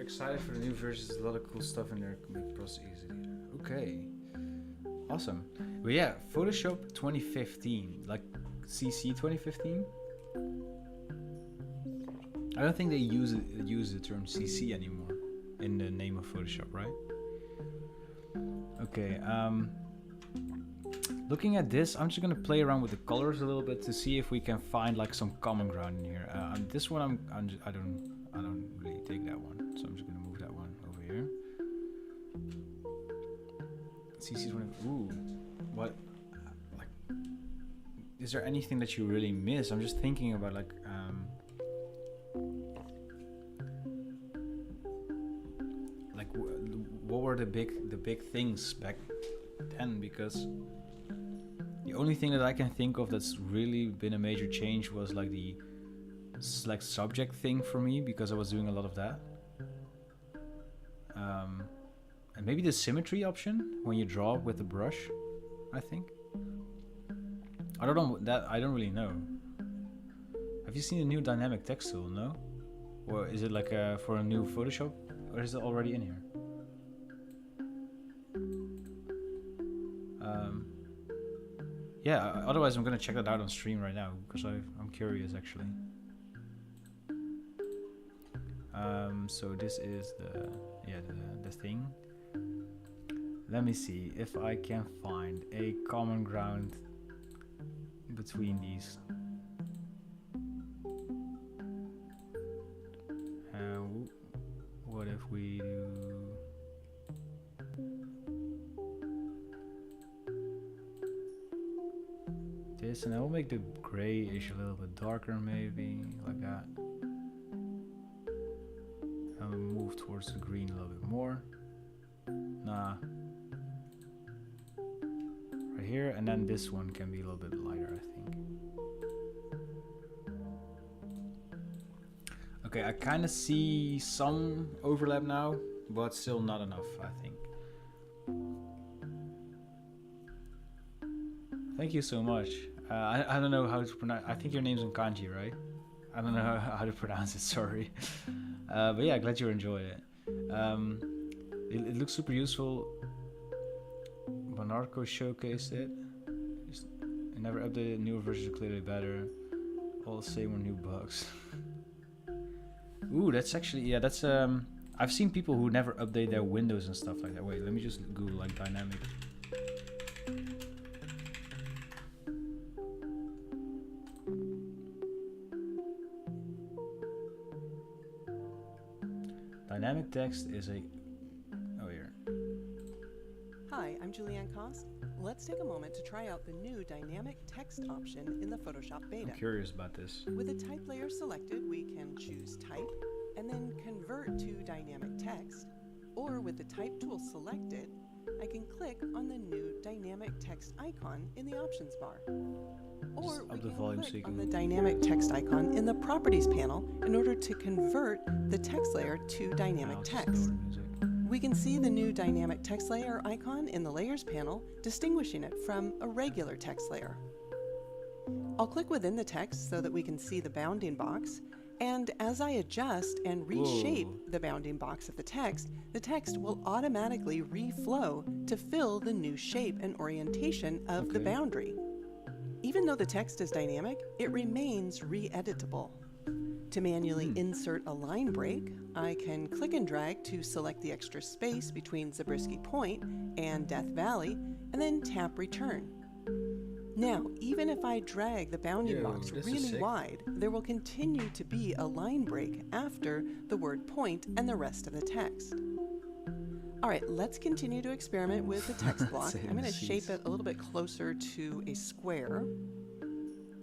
Excited for the new versions. There's a lot of cool stuff in there to make the process easier. Okay, awesome. But yeah, Photoshop 2015, like CC 2015. I don't think they use the term CC anymore in the name of Photoshop, right? Okay. Looking at this, I'm just gonna play around with the colors a little bit to see if we can find like some common ground in here. This one, I don't really dig that one. So I'm just gonna move that one over here. CC20. Ooh, what? Like, is there anything that you really miss? I'm just thinking about like, what were the big things back then? Because the only thing that I can think of that's really been a major change was like the select subject thing for me, because I was doing a lot of that. And maybe the symmetry option when you draw with the brush, I think. I don't know that. I don't really know. Have you seen the new dynamic text tool? No? Or is it like for a new Photoshop, or is it already in here? Yeah. Otherwise, I'm gonna check that out on stream right now because I'm curious actually. So this is the thing. Let me see if I can find a common ground between these. What if we do this, and I will make the grayish a little bit darker, maybe like that. And to move towards the green a little bit more. Nah. Right here, and then this one can be a little bit lighter, I think. Okay, I kind of see some overlap now, but still not enough, I think. Thank you so much. I don't know how to pronounce. I think your name's in kanji, right? I don't know how to pronounce it. Sorry. But yeah, glad you enjoyed it. It looks super useful. Bonarco showcased it. I never updated. Newer versions are clearly better. All the same or new bugs. Ooh, that's actually, yeah, that's I've seen people who never update their windows and stuff like that. Wait, let me just Google like dynamic. Dynamic text is a... Oh, here. Hi, I'm Julianne Kost. Let's take a moment to try out the new dynamic text option in the Photoshop beta. I'm curious about this. With the type layer selected, we can choose type and then convert to dynamic text. Or with the type tool selected, I can click on the new dynamic text icon in the options bar. Or we can click on the dynamic text icon in the properties panel in order to convert the text layer to dynamic text. We can see the new dynamic text layer icon in the layers panel, distinguishing it from a regular text layer. I'll click within the text so that we can see the bounding box, and as I adjust and reshape the bounding box of the text will automatically reflow to fill the new shape and orientation of the boundary. Even though the text is dynamic, it remains re-editable. To manually insert a line break, I can click and drag to select the extra space between Zabriskie Point and Death Valley, and then tap Return. Now, even if I drag the bounding box really wide, there will continue to be a line break after the word point and the rest of the text. Alright, let's continue to experiment with the text block. I'm going to shape it a little bit closer to a square.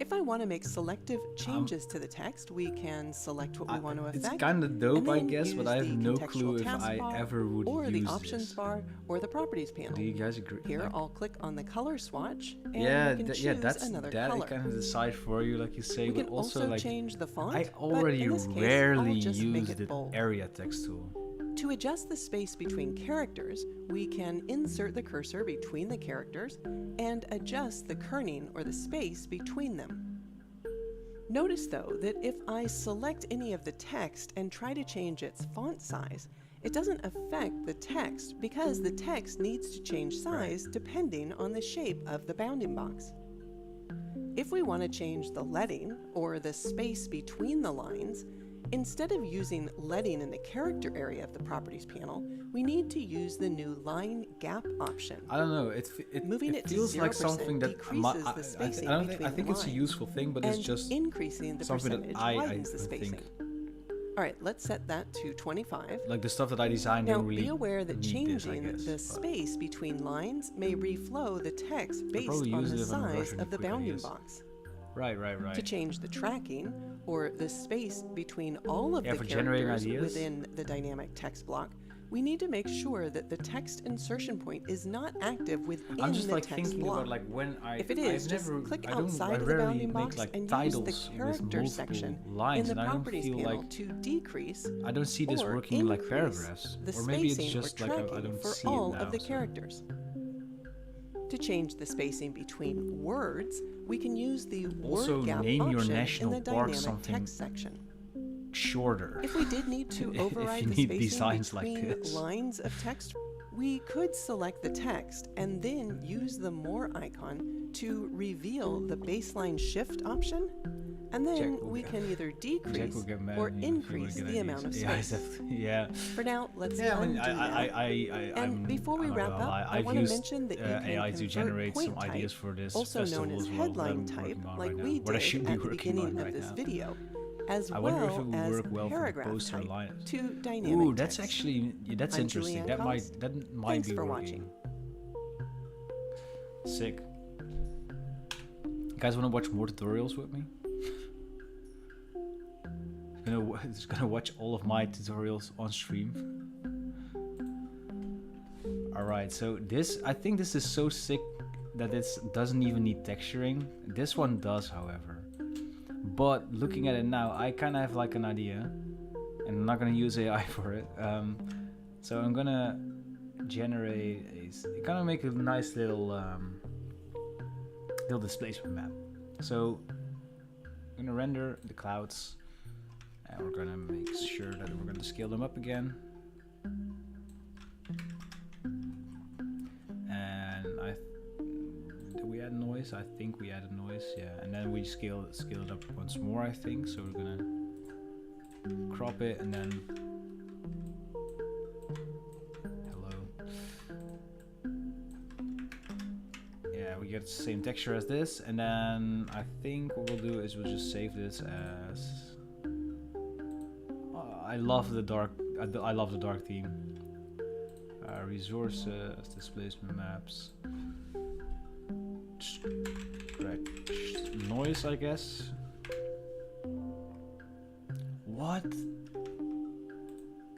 If I want to make selective changes to the text, we can select what we want to affect. It's kind of dope, I guess, but I have no clue if I ever would use this. Or the options bar, or the properties panel. Do you guys agree? Here, I'll click on the color swatch, and we can choose another color. That kind of decide for you, like you say. We but can also like change the font. I already rarely use the area text tool. To adjust the space between characters, we can insert the cursor between the characters and adjust the kerning or the space between them. Notice though that if I select any of the text and try to change its font size, it doesn't affect the text because the text needs to change size depending on the shape of the bounding box. If we want to change the leading or the space between the lines, instead of using leading in the character area of the properties panel, we need to use the new line gap option. I don't know. It feels like something that I think it's a useful thing, but it's just increasing the percentage widens the spacing. All right, let's set that to 25. Like the stuff that I designed. Now, be aware that changing the space between lines may reflow the text based on the size of the bounding box. Right. To change the tracking or the space between all of the characters within the dynamic text block, we need to make sure that the text insertion point is not active within the text block. I'm just like thinking about like when if it is, just click outside of the bounding box and use the character section in the properties panel to decrease I don't see this working in like paragraphs. The or maybe it's spacing just or like tracking I don't for see all it now, of the characters. To change the spacing between words, we can use the word gap option in the dynamic text section. Shorter. If we did need to override the spacing between lines of text, we could select the text and then use the More icon to reveal the baseline shift option, and then we can either decrease or increase the amount of space. Yeah. For now, let's undo that. And before we wrap up, I want to mention that you can AI to generate some ideas for this also known as headline type, like we did at the beginning of this video, as well as paragraph type to dynamic Ooh, that's actually that's interesting. That might be working. Sick. You guys want to watch more tutorials with me? it's gonna watch all of my tutorials on stream. All right, so I think this is so sick that this doesn't even need texturing. This one does, however. But looking at it now, I kind of have like an idea, and I'm not gonna use AI for it. So I'm gonna generate kind of make a nice little displacement map. So I'm gonna render the clouds, and we're gonna make sure that we're gonna scale them up again. And did we add noise? I think we added noise, yeah. And then we scale it up once more, I think. So we're gonna crop it and then we get the same texture as this, and then I think what we'll do is we'll just save this as I love the dark theme. Resources, displacement maps, noise, I guess. What?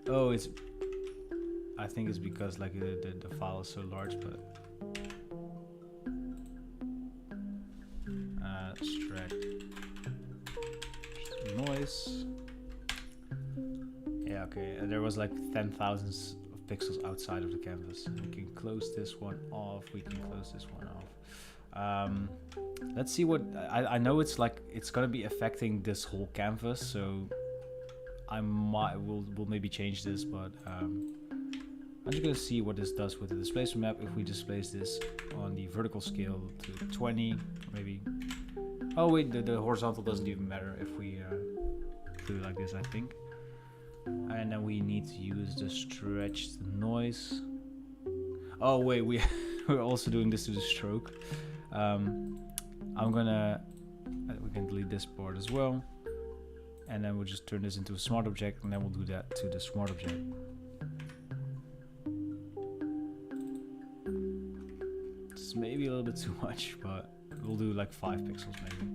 Oh, I think it's because like the file is so large, but noise. Yeah, okay. There was like 10,000 of pixels outside of the canvas. We can close this one off. We can close this one off. Let's see what I know. It's like it's gonna be affecting this whole canvas, so we'll maybe change this, but I'm just gonna see what this does with the displacement map if we displace this on the vertical scale to 20, maybe. Oh wait, the horizontal doesn't even matter if we do it like this, I think. And then we need to use the stretched noise. Oh wait, we're also doing this to the stroke. We can delete this part as well. And then we'll just turn this into a smart object, and then we'll do that to the smart object. It's maybe a little bit too much, but we'll do like 5 pixels maybe.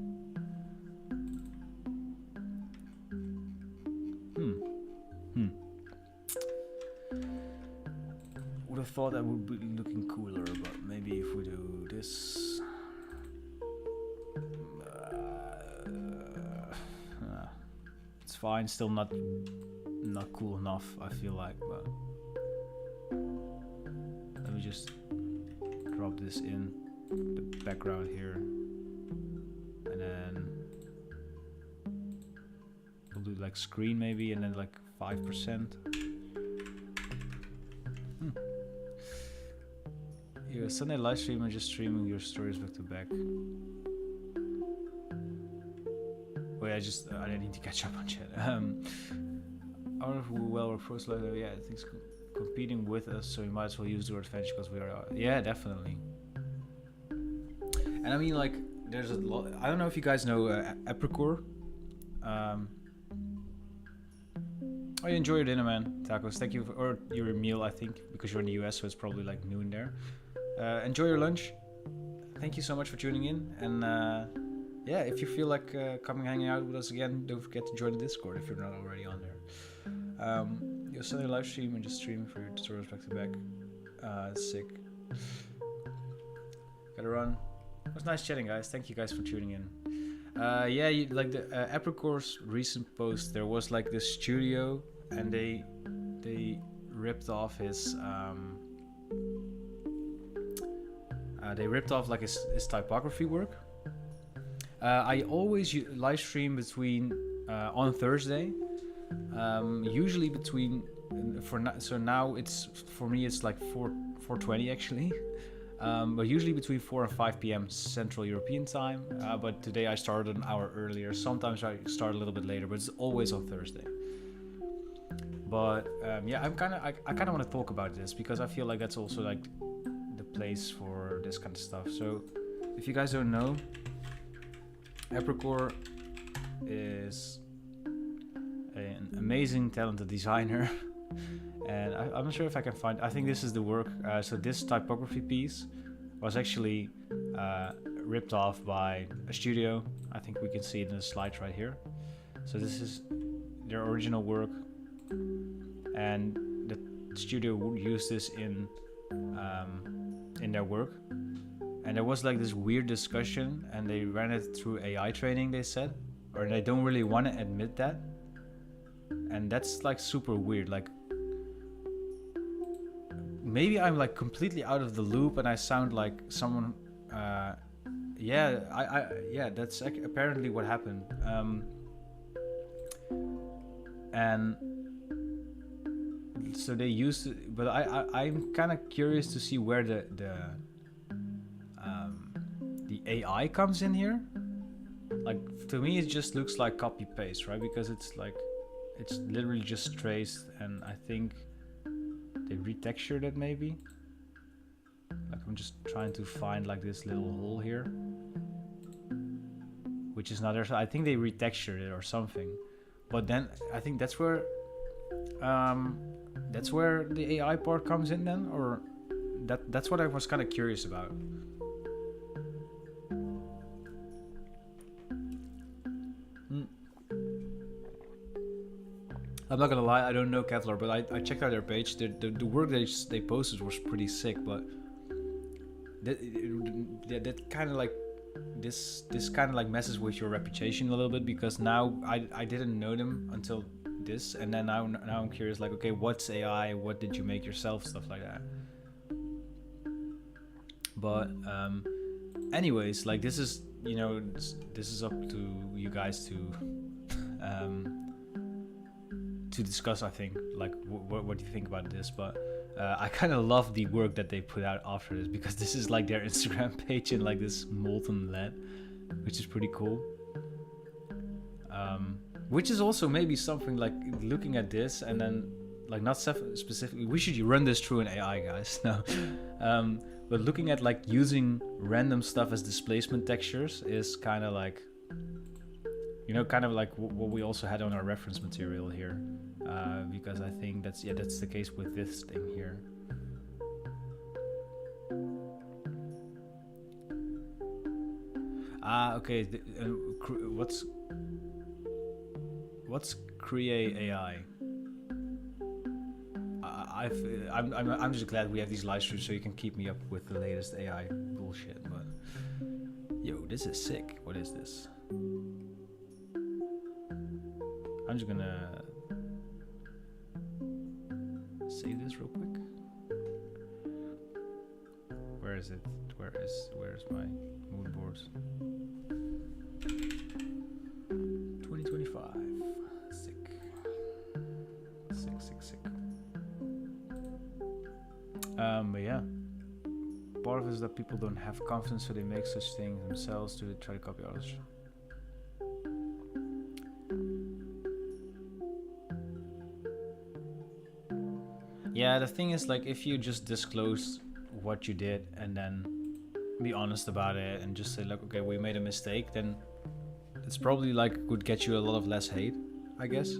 Would have thought that would be looking cooler, but maybe if we do this. It's fine, still not cool enough, I feel like, but let me just drop this in the background here, and then we'll do like screen maybe, and then like 5%. Your Sunday live stream and just streaming your stories back to back. Oh yeah, I need to catch up on chat. I don't know if we will approach later. Yeah, I think it's competing with us, so we might as well use the word advantage because we are. Yeah, definitely. And I mean, like, there's a lot. I don't know if you guys know Epicor. Oh, you enjoy your dinner, man. Tacos. Thank you or your meal, I think, because you're in the US, so it's probably like noon there. Enjoy your lunch. Thank you so much for tuning in, and yeah, if you feel like coming hanging out with us again, don't forget to join the Discord if you're not already on there. You're Sunday live stream and just streaming for your tutorials back to back. Sick. Gotta run. It was nice chatting, guys. Thank you guys for tuning in. Yeah, like the Epicor's recent post, there was like this studio, and they ripped off his his typography work. I always live stream between on Thursday, usually between so now it's for me it's like 4:20 actually, but usually between 4 and 5 p.m. Central European time. But today I started an hour earlier. Sometimes I start a little bit later, but it's always on Thursday. But yeah, I kind of want to talk about this because I feel like that's also like the place for this kind of stuff. So if you guys don't know, Epicor is an amazing, talented designer, and I'm not sure if I can find. I think this is the work. So this typography piece was actually ripped off by a studio. I think we can see it in the slides right here. So this is their original work, and the studio used this in their work. And there was like this weird discussion, and they ran it through AI training, they said, or they don't really want to admit that. And that's like super weird. Like, maybe I'm like completely out of the loop and I sound like someone. Yeah, that's apparently what happened. And so they used it, but I'm kind of curious to see where the AI comes in here. Like, to me, it just looks like copy paste, right? Because it's like, it's literally just traced, and I think they retextured it maybe. Like, I'm just trying to find like this little hole here, which is another. I think they retextured it or something. But then I think that's where the AI part comes in then, or that's what I was kind of curious about. I'm not gonna lie, I don't know Kevlar, but I checked out their page. The work they posted was pretty sick, but that kind of like this kind of like messes with your reputation a little bit, because now I didn't know them until this, and then now I'm curious, like, okay, what's AI? What did you make yourself? Stuff like that. But anyways, like, this is, you know, this is up to you guys to discuss, I think, like what do you think about this. But I kind of love the work that they put out after this, because this is like their Instagram page in like this molten lead, which is pretty cool. Which is also maybe something like looking at this and then like not specifically, we should run this through an AI, guys. No, but looking at like using random stuff as displacement textures is kind of like, you know, kind of like what we also had on our reference material here, because I think that's the case with this thing here. Okay. What's Create AI? I'm just glad we have these live streams so you can keep me up with the latest AI bullshit. But yo, this is sick. What is this? I'm just gonna save this real quick. Where is it? Where's my mood boards? 2025. Sick. But yeah, part of it is that people don't have confidence, so they make such things themselves to try to copy others. Yeah, the thing is, like, if you just disclose what you did and then be honest about it and just say, like, okay, we made a mistake, then it's probably like would get you a lot of less hate, I guess.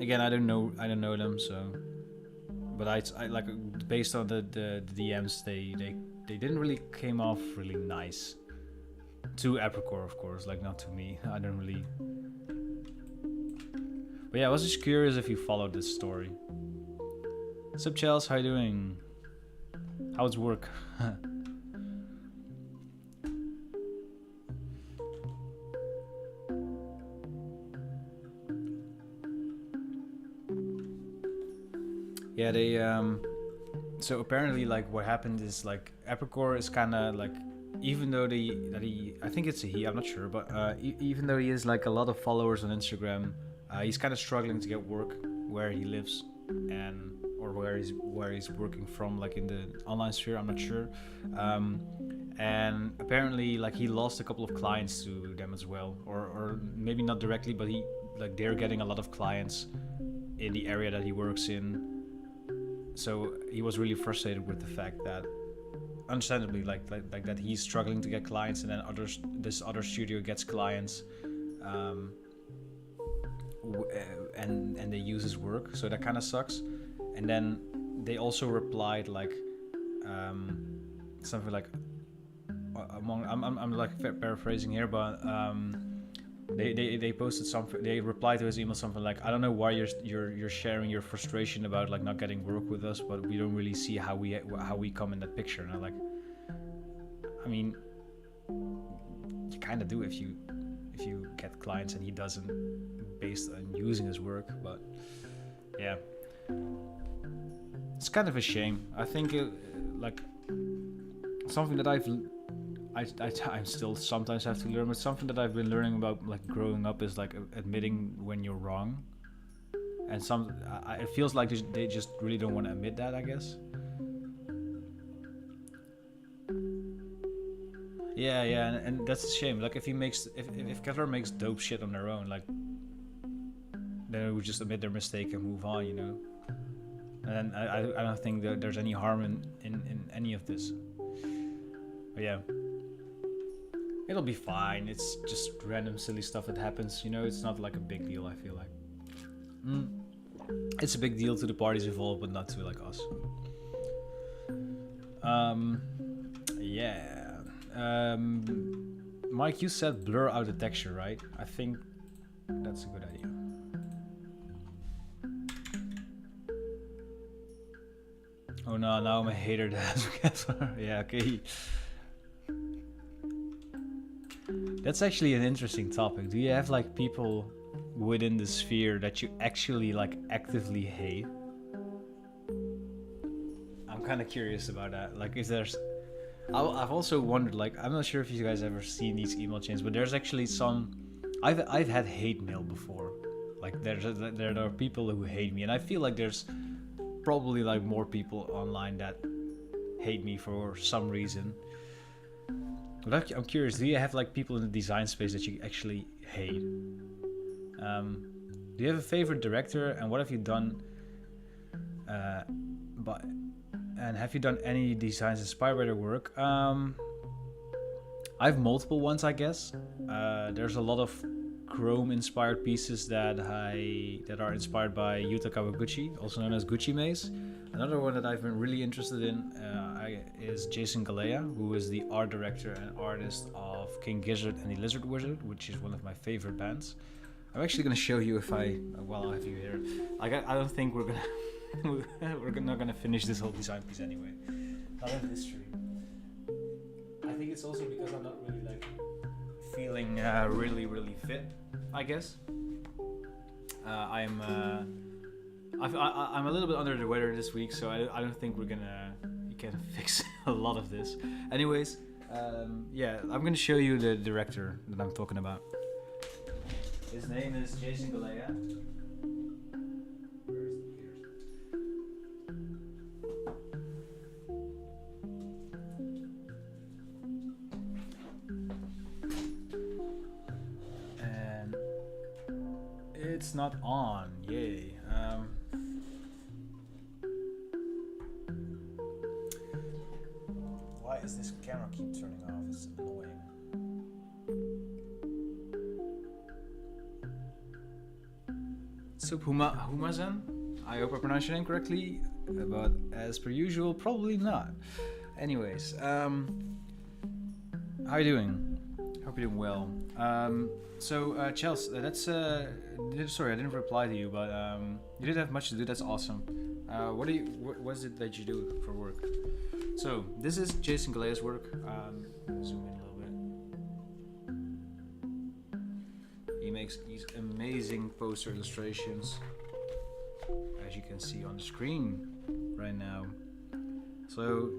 Again, I don't know them, so, but I like, based on the DMs, they didn't really came off really nice to Apricor, of course, like not to me. I don't really. But yeah, I was just curious if you followed this story. Sup, Chels? How you doing? How's work? Yeah, they so apparently, like, what happened is, like, Apricor is kind of like, even though I think it's a he, I'm not sure, but even though he has like a lot of followers on Instagram, he's kind of struggling to get work where he lives, and or where he's working from, like in the online sphere, I'm not sure. And apparently, like, he lost a couple of clients to them as well, or maybe not directly, but they're getting a lot of clients in the area that he works in. So he was really frustrated with the fact that, understandably, like that he's struggling to get clients, and then this other studio gets clients, and they use his work. So that kind of sucks. And then they also replied like something like, I'm like paraphrasing here, but They posted something. They replied to his email something like, "I don't know why you're sharing your frustration about like not getting work with us, but we don't really see how we come in that picture." And I'm like, I mean, you kind of do if you get clients and he doesn't, based on using his work. But yeah, it's kind of a shame. I think like something that I still sometimes have to learn, but something that I've been learning about like growing up is like admitting when you're wrong. And it feels like they just really don't want to admit that, I guess. Yeah, and that's a shame. Like if Kevlar makes dope shit on their own, like then they would just admit their mistake and move on, you know. And I don't think that there's any harm in any of this. But yeah, it'll be fine. It's just random silly stuff that happens, you know. It's not like a big deal, I feel like. It's a big deal to the parties involved, but not to like us. Yeah. Mike, you said blur out the texture, right? I think that's a good idea. Oh no, now I'm a hater. Yeah, okay. That's actually an interesting topic. Do you have like people within the sphere that you actually like actively hate? I'm kind of curious about that. Like, if there's, I've also wondered. Like, I'm not sure if you guys ever seen these email chains, but there's actually some. I've had hate mail before. Like, there are people who hate me, and I feel like there's probably like more people online that hate me for some reason. But I'm curious, do you have like people in the design space that you actually hate? Do you have a favorite director, and what have you done? And have you done any designs inspired by their work? I have multiple ones, I guess. There's a lot of Chrome-inspired pieces that are inspired by Yuta Kawaguchi, also known as Gucci Maze. Another one that I've been really interested in is Jason Galea, who is the art director and artist of King Gizzard and the Lizard Wizard, which is one of my favorite bands. I'm actually going to show you while I have you here. Like, I don't think we're not gonna finish this whole design piece anyway. Not in this stream. I think it's also because I'm not really like feeling really fit, I guess. I'm a little bit under the weather this week, so I don't think you can fix a lot of this. Anyways, yeah, I'm gonna show you the director that I'm talking about. His name is Jason Galea. And it's not on, yay. Why does this camera keep turning off? It's annoying. Sup Humazen? I hope I pronounced your name correctly, but as per usual, probably not. Anyways, how are you doing? Hope you're doing well. So Chelsea, that's sorry, I didn't reply to you, but you didn't have much to do. That's awesome. What is it that you do for work? So this is Jason Galea's work. Zoom in a little bit. He makes these amazing poster illustrations, as you can see on the screen right now. So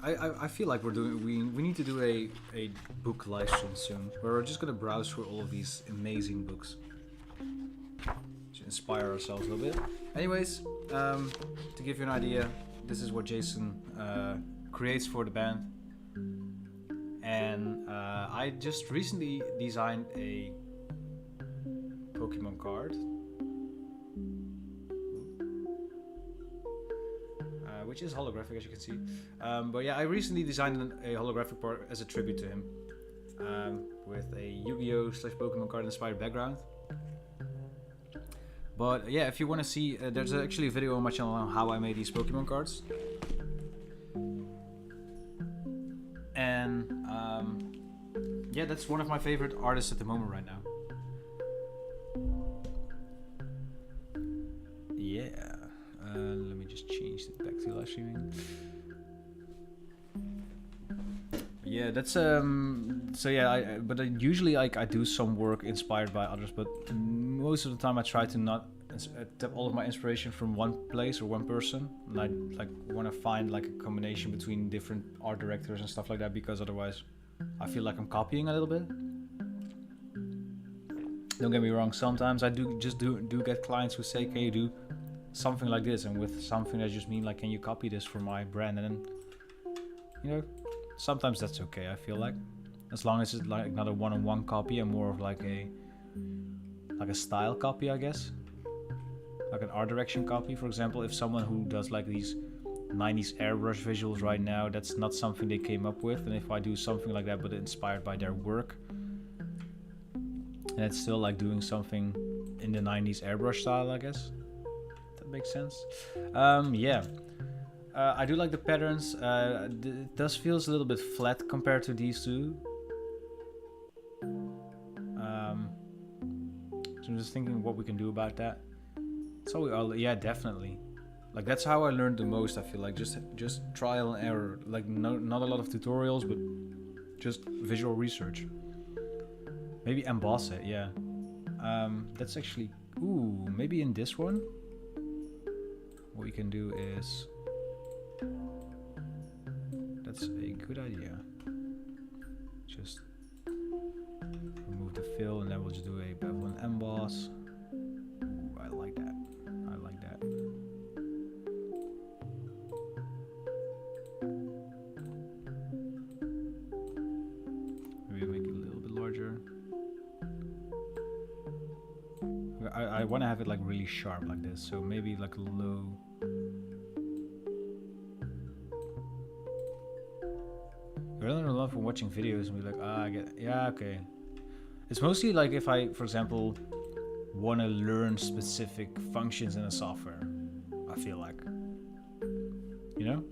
I feel like we need to do a book live stream soon, where we're just gonna browse through all of these amazing books to inspire ourselves a little bit. Anyways, to give you an idea, this is what Jason creates for the band, and I just recently designed a Pokemon card, which is holographic, as you can see. But yeah, I recently designed a holographic part as a tribute to him, with a Yu-Gi-Oh! / Pokemon card inspired background. But yeah, if you want to see, there's actually a video on my channel on how I made these Pokemon cards. And yeah, that's one of my favorite artists at the moment right now. Yeah, let me just change it back to live streaming. Yeah, that's so yeah, but usually like I do some work inspired by others, but most of the time I try to not tap all of my inspiration from one place or one person, and I like want to find like a combination between different art directors and stuff like that, because otherwise I feel like I'm copying a little bit. Don't get me wrong, sometimes I do get clients who say, can you do something like this, and with something I just mean like, can you copy this for my brand? And then, you know, sometimes that's okay, I feel like, as long as it's like not a one-on-one copy and more of like a style copy, I guess, like an art direction copy. For example, if someone who does like these 90s airbrush visuals right now, that's not something they came up with, and if I do something like that but inspired by their work, and it's still like doing something in the 90s airbrush style, I guess. That makes sense. Yeah. I do like the patterns. It does feels a little bit flat compared to these two. So I'm just thinking what we can do about that. So yeah, definitely. Like that's how I learned the most. I feel like just trial and error. Like not a lot of tutorials, but just visual research. Maybe emboss it. Yeah. That's actually maybe in this one. What we can do is. That's a good idea. Just remove the fill and then we'll just do a bevel and emboss. Ooh, I like that. I like that. Maybe make it a little bit larger. I want to have it like really sharp like this, so maybe like a low. I don't love from watching videos and be like, I get, yeah, okay. It's mostly like if I, for example, want to learn specific functions in a software, I feel like, you know?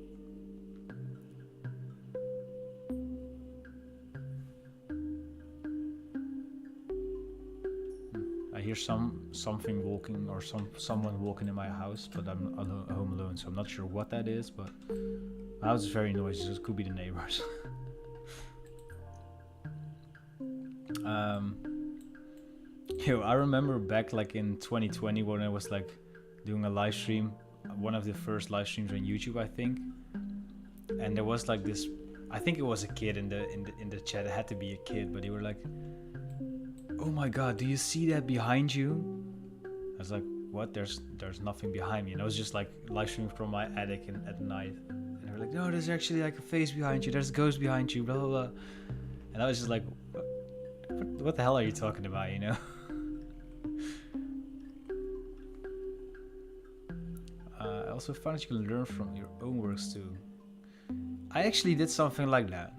I hear something walking or someone walking in my house, but I'm home alone, so I'm not sure what that is, but my house is very noisy, so it could be the neighbors. I remember back like in 2020 when I was like doing a live stream, one of the first live streams on YouTube, I think, and there was like this, I think it was a kid in the chat. It had to be a kid, but they were like, "Oh my God, do you see that behind you?" I was like, "What? There's nothing behind me." And I was just like live streaming from my attic at night, and they were like, "No, there's actually like a face behind you. There's a ghost behind you." Blah blah blah. And I was just like, what the hell are you talking about, you know? I also found that you can learn from your own works too. I actually did something like that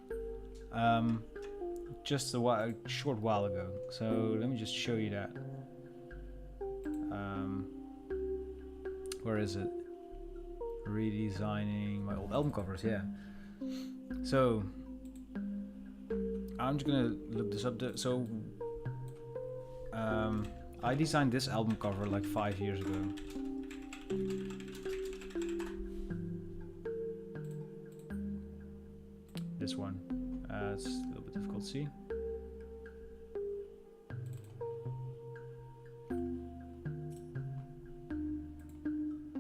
just a short while ago. So let me just show you that. Where is it? Redesigning my old album covers, yeah. So I'm just gonna look this up. So I designed this album cover like 5 years ago. This one. It's a little bit difficult to see.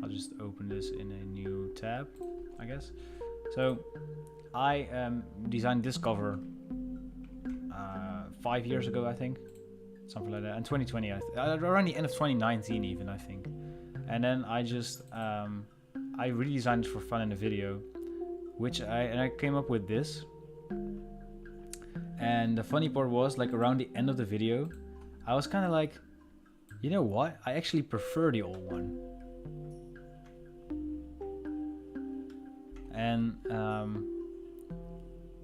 I'll just open this in a new tab, I guess. So I designed this cover 5 years ago, I think, something like that. In 2020, around the end of 2019, even, I think. And then I just I redesigned it for fun in a video, which I came up with this. And the funny part was, like, around the end of the video, I was kind of like, you know what? I actually prefer the old one. And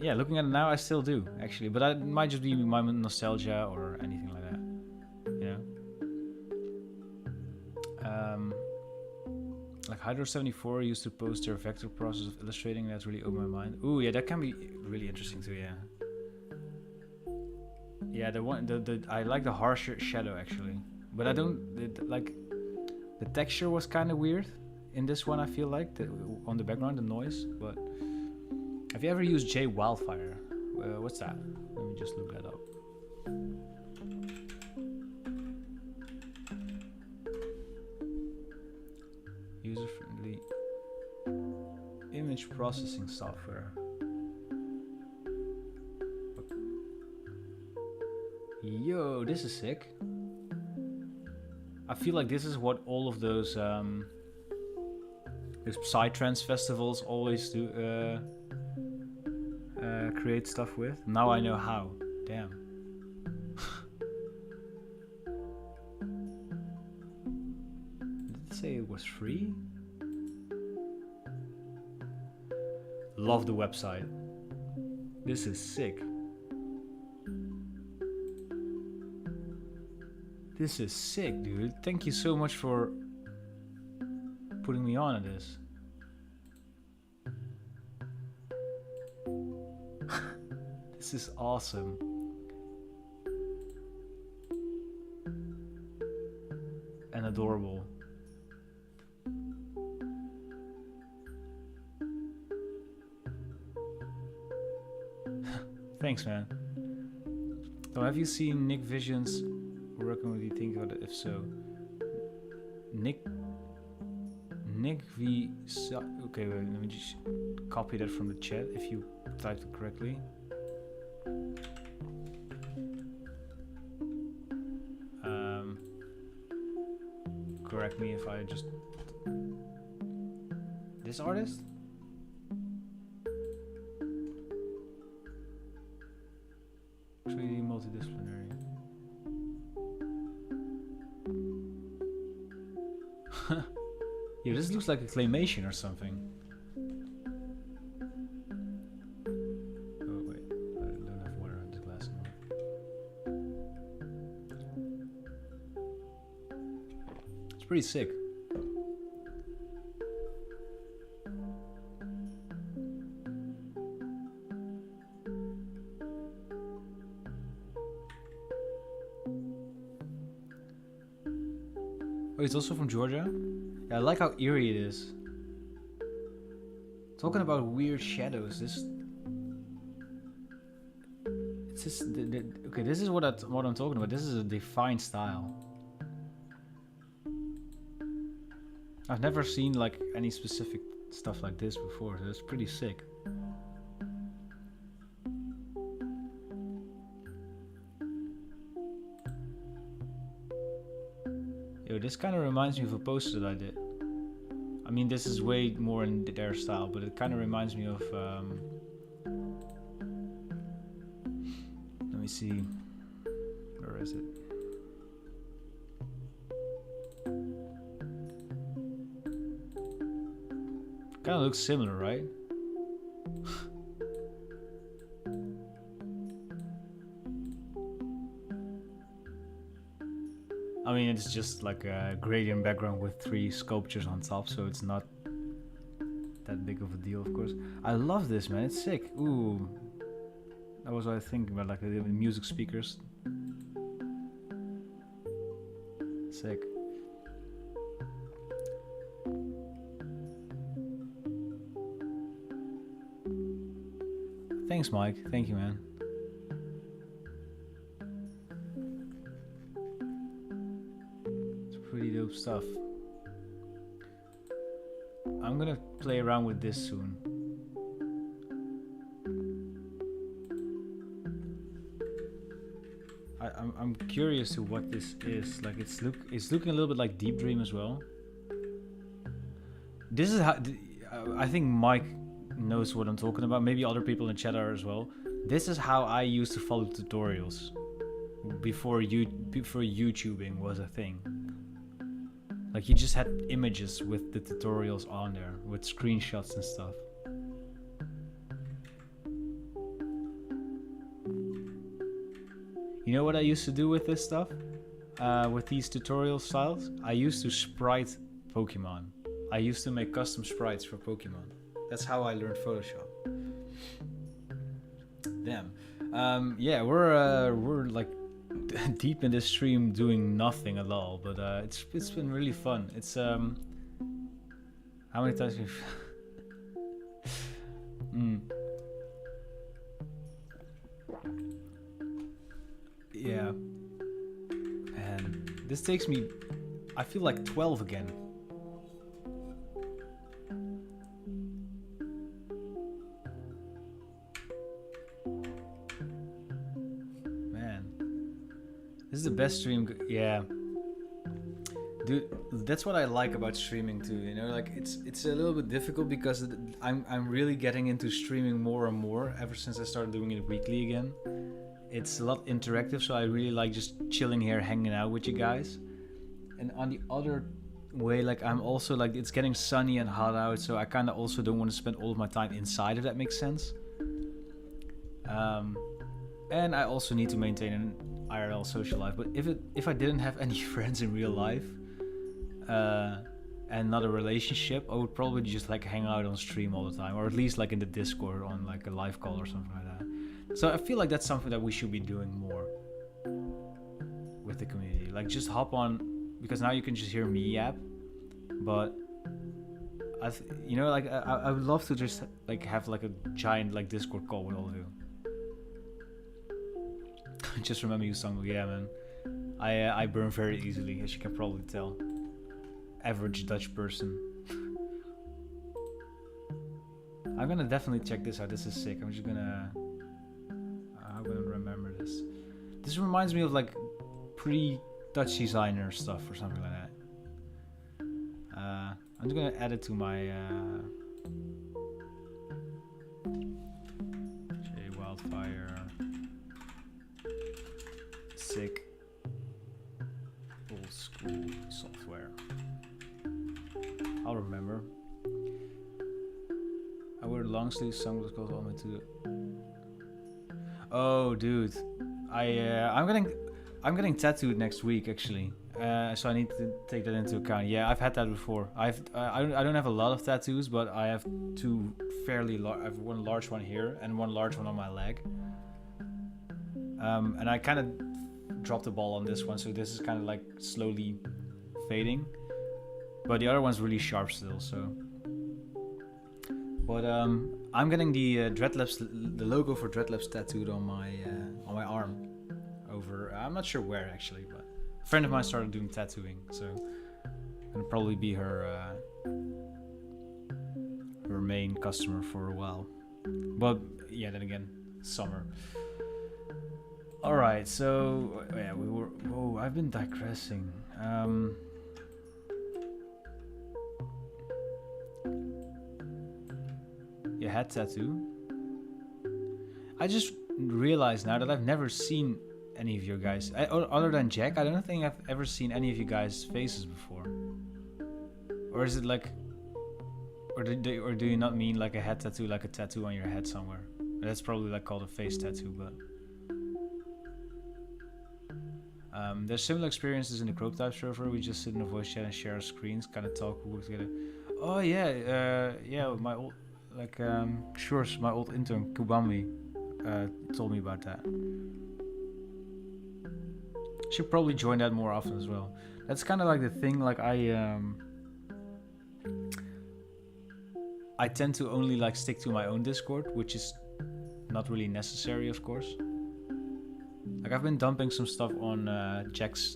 yeah, looking at it now, I still do, actually. But that might just be my nostalgia or anything like that, you know? Like Like Hydro 74 used to post their vector process of illustrating. That's really opened my mind. Ooh, yeah, that can be really interesting too. Yeah. Yeah, I like the harsher shadow actually, but I don't like the texture was kind of weird in this one. I feel like on the background, the noise. But have you ever used J Wildfire? What's that? Let me just look that up. User-friendly image processing software. Yo, this is sick. I feel like this is what all of those Psytrance festivals always do create stuff with. Now I know how. Damn. Did it say it was free? Love the website. This is sick. This is sick, dude. Thank you so much for putting me on to this. This is awesome. And adorable. Thanks, man. So have you seen Nick Vision's working with you? Think about it. If so, Nick V. Okay, wait, let me just copy that from the chat if you typed it correctly. Correct me if I just this artist. Multidisciplinary. Yeah, this looks like a claymation or something. Oh wait, I don't have water in this glass anymore. It's pretty sick. Oh, it's also from Georgia? Yeah, I like how eerie it is. Talking about weird shadows, it's just okay, this is what I'm talking about. This is a defined style. I've never seen like any specific stuff like this before, so it's pretty sick. Yo, this kind of reminds me of a poster that I did. I mean, this is way more in their style, but it kind of reminds me of let me see, where is it? Kind of looks similar, right? I mean, it's just like a gradient background with 3 sculptures on top, so it's not that big of a deal, of course. I love this, man. It's sick. Ooh, that was what I was thinking about, like the music speakers. Sick. Thanks, Mike. Thank you, man. It's pretty dope stuff. I'm gonna play around with this soon. I'm curious to what this is. Like it's looking a little bit like Deep Dream as well. This is how I think Mike knows what I'm talking about. Maybe other people in chat are as well. This is how I used to follow tutorials before YouTubing was a thing. Like you just had images with the tutorials on there with screenshots and stuff. You know what I used to do with this stuff? With these tutorial styles? I used to sprite Pokemon. I used to make custom sprites for Pokemon. That's how I learned Photoshop. Damn. Yeah, we're like deep in this stream doing nothing at all, but it's been really fun. It's how many times we've yeah, and this takes me, I feel like 12 again. This is the best stream. Yeah, dude, that's what I like about streaming too. You know, like it's a little bit difficult because I'm really getting into streaming more and more ever since I started doing it weekly again. It's a lot interactive, so I really like just chilling here, hanging out with you guys. And on the other way, like I'm also like it's getting sunny and hot out, so I kind of also don't want to spend all of my time inside, if that makes sense. And I also need to maintain an IRL social life. But if I didn't have any friends in real life and not a relationship, I would probably just like hang out on stream all the time, or at least like in the Discord on like a live call or something like that. So I feel like that's something that we should be doing more with the community. Like just hop on, because now you can just hear me yap, but you know, like I would love to just like have like a giant like Discord call with all of you. Just remember you song. Yeah, man. I burn very easily, as you can probably tell. Average Dutch person. I'm gonna definitely check this out. This is sick. I'm gonna remember this. This reminds me of like pre-Dutch designer stuff or something like that. I'm just gonna add it to my J Wildfire. Sick old school software. I'll remember. I wear long sleeve sunglasses goes all the way to. Oh, dude, I'm getting tattooed next week actually. So I need to take that into account. Yeah, I've had that before. I don't have a lot of tattoos, but I have two fairly large. I have one large one here and one large one on my leg. And I kind of dropped the ball on this one, so this is kind of like slowly fading, but the other one's really sharp still. So, but I'm getting the Dreadlabs, the logo for Dreadlabs tattooed on my arm. Over, I'm not sure where actually, but a friend of mine started doing tattooing, so it'll probably be her main customer for a while. But yeah, then again, summer. Alright, so yeah, we were. Whoa, I've been digressing. Your head tattoo. I just realized now that I've never seen any of your guys. Other than Jack, I don't think I've ever seen any of you guys' faces before. Or is it like. Or do you not mean like a head tattoo, like a tattoo on your head somewhere? That's probably like called a face tattoo, but. There's similar experiences in the Croaktype server. We just sit in a voice chat and share our screens, kind of talk, work together. Oh yeah, yeah. My old, like, Shores, my old intern Kubami, told me about that. Should probably join that more often as well. That's kind of like the thing. Like I tend to only like stick to my own Discord, which is not really necessary, of course. Like I've been dumping some stuff on Jack's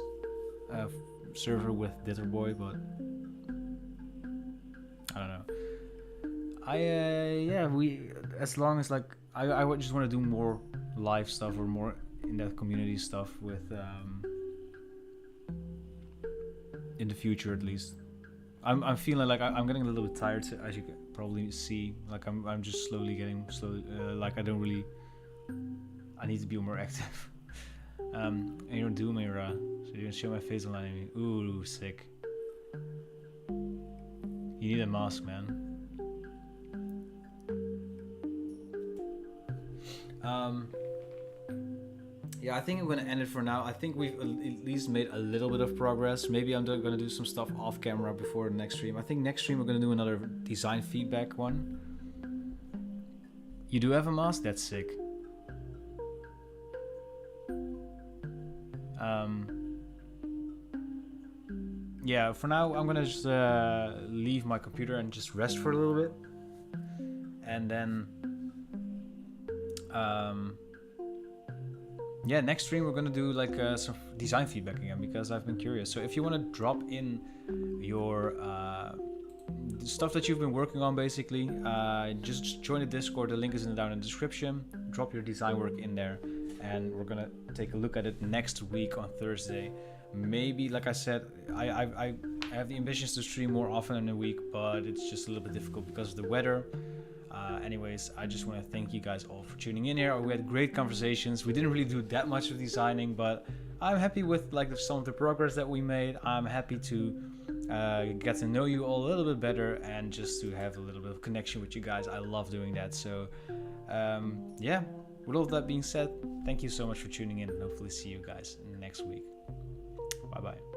server with Ditterboy, but I don't know. Yeah, we, as long as like I would just want to do more live stuff or more in that community stuff with in the future at least. I'm feeling like I'm getting a little bit tired, as you can probably see. Like I'm just getting like I need to be more active. And you're Doom era, so you're gonna show my face online. Ooh, sick. You need a mask, man. yeah, I think I'm gonna end it for now. I think we've at least made a little bit of progress. Maybe I'm gonna do some stuff off camera before the next stream. I think next stream we're gonna do another design feedback one. You do have a mask? That's sick. Yeah, for now I'm gonna just leave my computer and just rest for a little bit, and then yeah, next stream we're gonna do like some design feedback again, because I've been curious. So if you want to drop in your stuff that you've been working on, basically, just join the Discord. The link is down in the description. Drop your design work in there, and we're gonna take a look at it next week on Thursday. Maybe, like I said, I have the ambitions to stream more often in a week, but it's just a little bit difficult because of the weather. Anyways, I just want to thank you guys all for tuning in here. We had great conversations. We didn't really do that much of designing, but I'm happy with like some of the progress that we made. I'm happy to get to know you all a little bit better and just to have a little bit of connection with you guys. I love doing that. So yeah, with all that being said, thank you so much for tuning in, and hopefully see you guys next week. Bye bye.